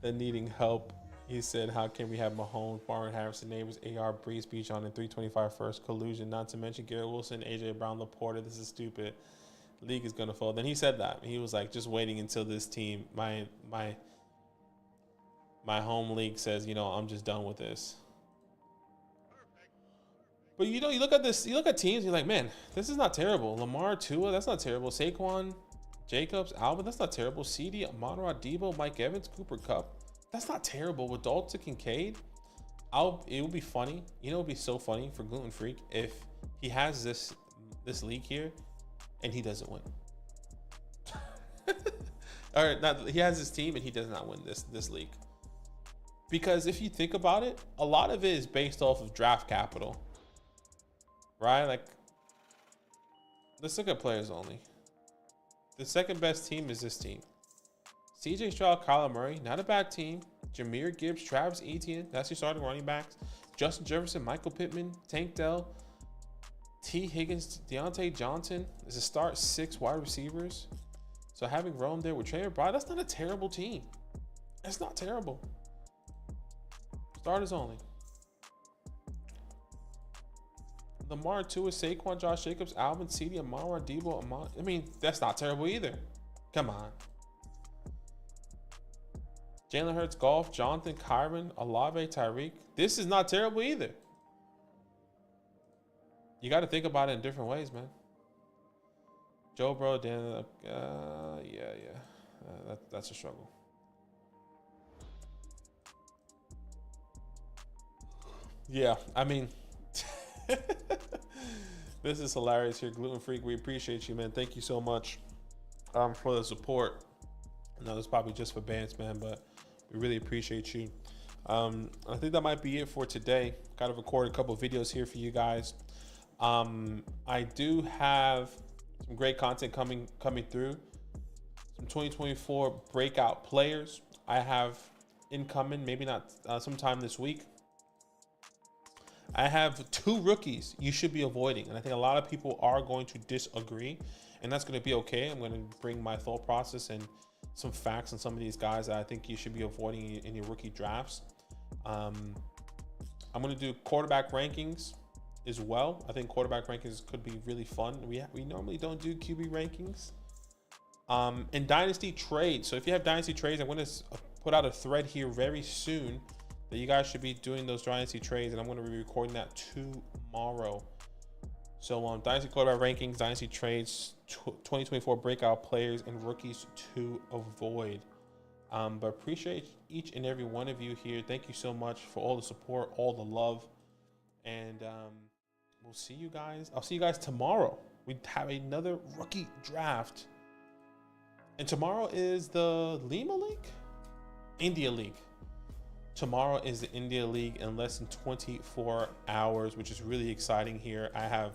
than needing help." He said, "How can we have Mahomes, Warren Harrison, Neighbors, AR, Breeze, Bijan, and 325 first collusion? Not to mention Garrett Wilson, AJ Brown, Laporta. This is stupid. League is gonna fall." Then he said that he was like, just waiting until this team, my home league says, you know, I'm just done with this. But you know, you look at this, you look at teams, you're like, man, this is not terrible. Lamar, Tua, that's not terrible. Saquon, Jacobs, Alvin, that's not terrible. CD, Monroe, Debo, Mike Evans, Cooper Kupp, that's not terrible. With Dalton Kincaid, it would be funny. You know, it would be so funny for Glutenphreak if he has this league here and he doesn't win. Or not, he has his team and he does not win this league. Because if you think about it, a lot of it is based off of draft capital, right? Like, let's look at players only. The second best team is this team. CJ Stroud, Kyler Murray, not a bad team. Jahmyr Gibbs, Travis Etienne, that's your starting running backs. Justin Jefferson, Michael Pittman, Tank Dell, T. Higgins, Deontay Johnson. Is a start 6 wide receivers. So having Rome there with Trey McBride, that's not a terrible team. It's not terrible. Starters only. Lamar, Tua, Saquon, Josh Jacobs, Alvin, CD, Amara, Debo, Amon. I mean, that's not terrible either. Come on. Jalen Hurts, Golf, Jonathan, Kyron, Olave, Tyreek. This is not terrible either. You got to think about it in different ways, man. Joe Burrow, Dan, that's a struggle. Yeah, I mean, this is hilarious here, Glutenphreak. We appreciate you, man. Thank you so much for the support. I know this is probably just for bands, man, but we really appreciate you. I think that might be it for today. Got to record a couple of videos here for you guys. I do have some great content coming through. Some 2024 breakout players I have incoming, maybe not sometime this week. I have 2 rookies you should be avoiding, and I think a lot of people are going to disagree, and that's going to be okay. I'm going to bring my thought process and some facts on some of these guys that I think you should be avoiding in your rookie drafts. I'm going to do quarterback rankings as well. I think quarterback rankings could be really fun. We normally don't do QB rankings. And dynasty trades. So if you have dynasty trades, I'm going to put out a thread here very soon that you guys should be doing those dynasty trades, and I'm going to be recording that tomorrow. So dynasty quarterback rankings, dynasty trades, 2024 breakout players, and rookies to avoid. But appreciate each and every one of you here. Thank you so much for all the support, all the love, and we'll see you guys. I'll see you guys tomorrow. We have another rookie draft, and tomorrow is the Lima League, India League. Tomorrow is the India League in less than 24 hours, which is really exciting here. I have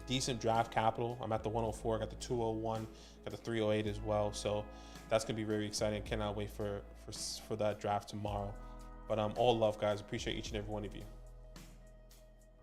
decent draft capital. I'm at the 104, got the 201, got the 308 as well. So that's gonna be very exciting. Cannot wait for that draft tomorrow. But all love, guys. Appreciate each and every one of you.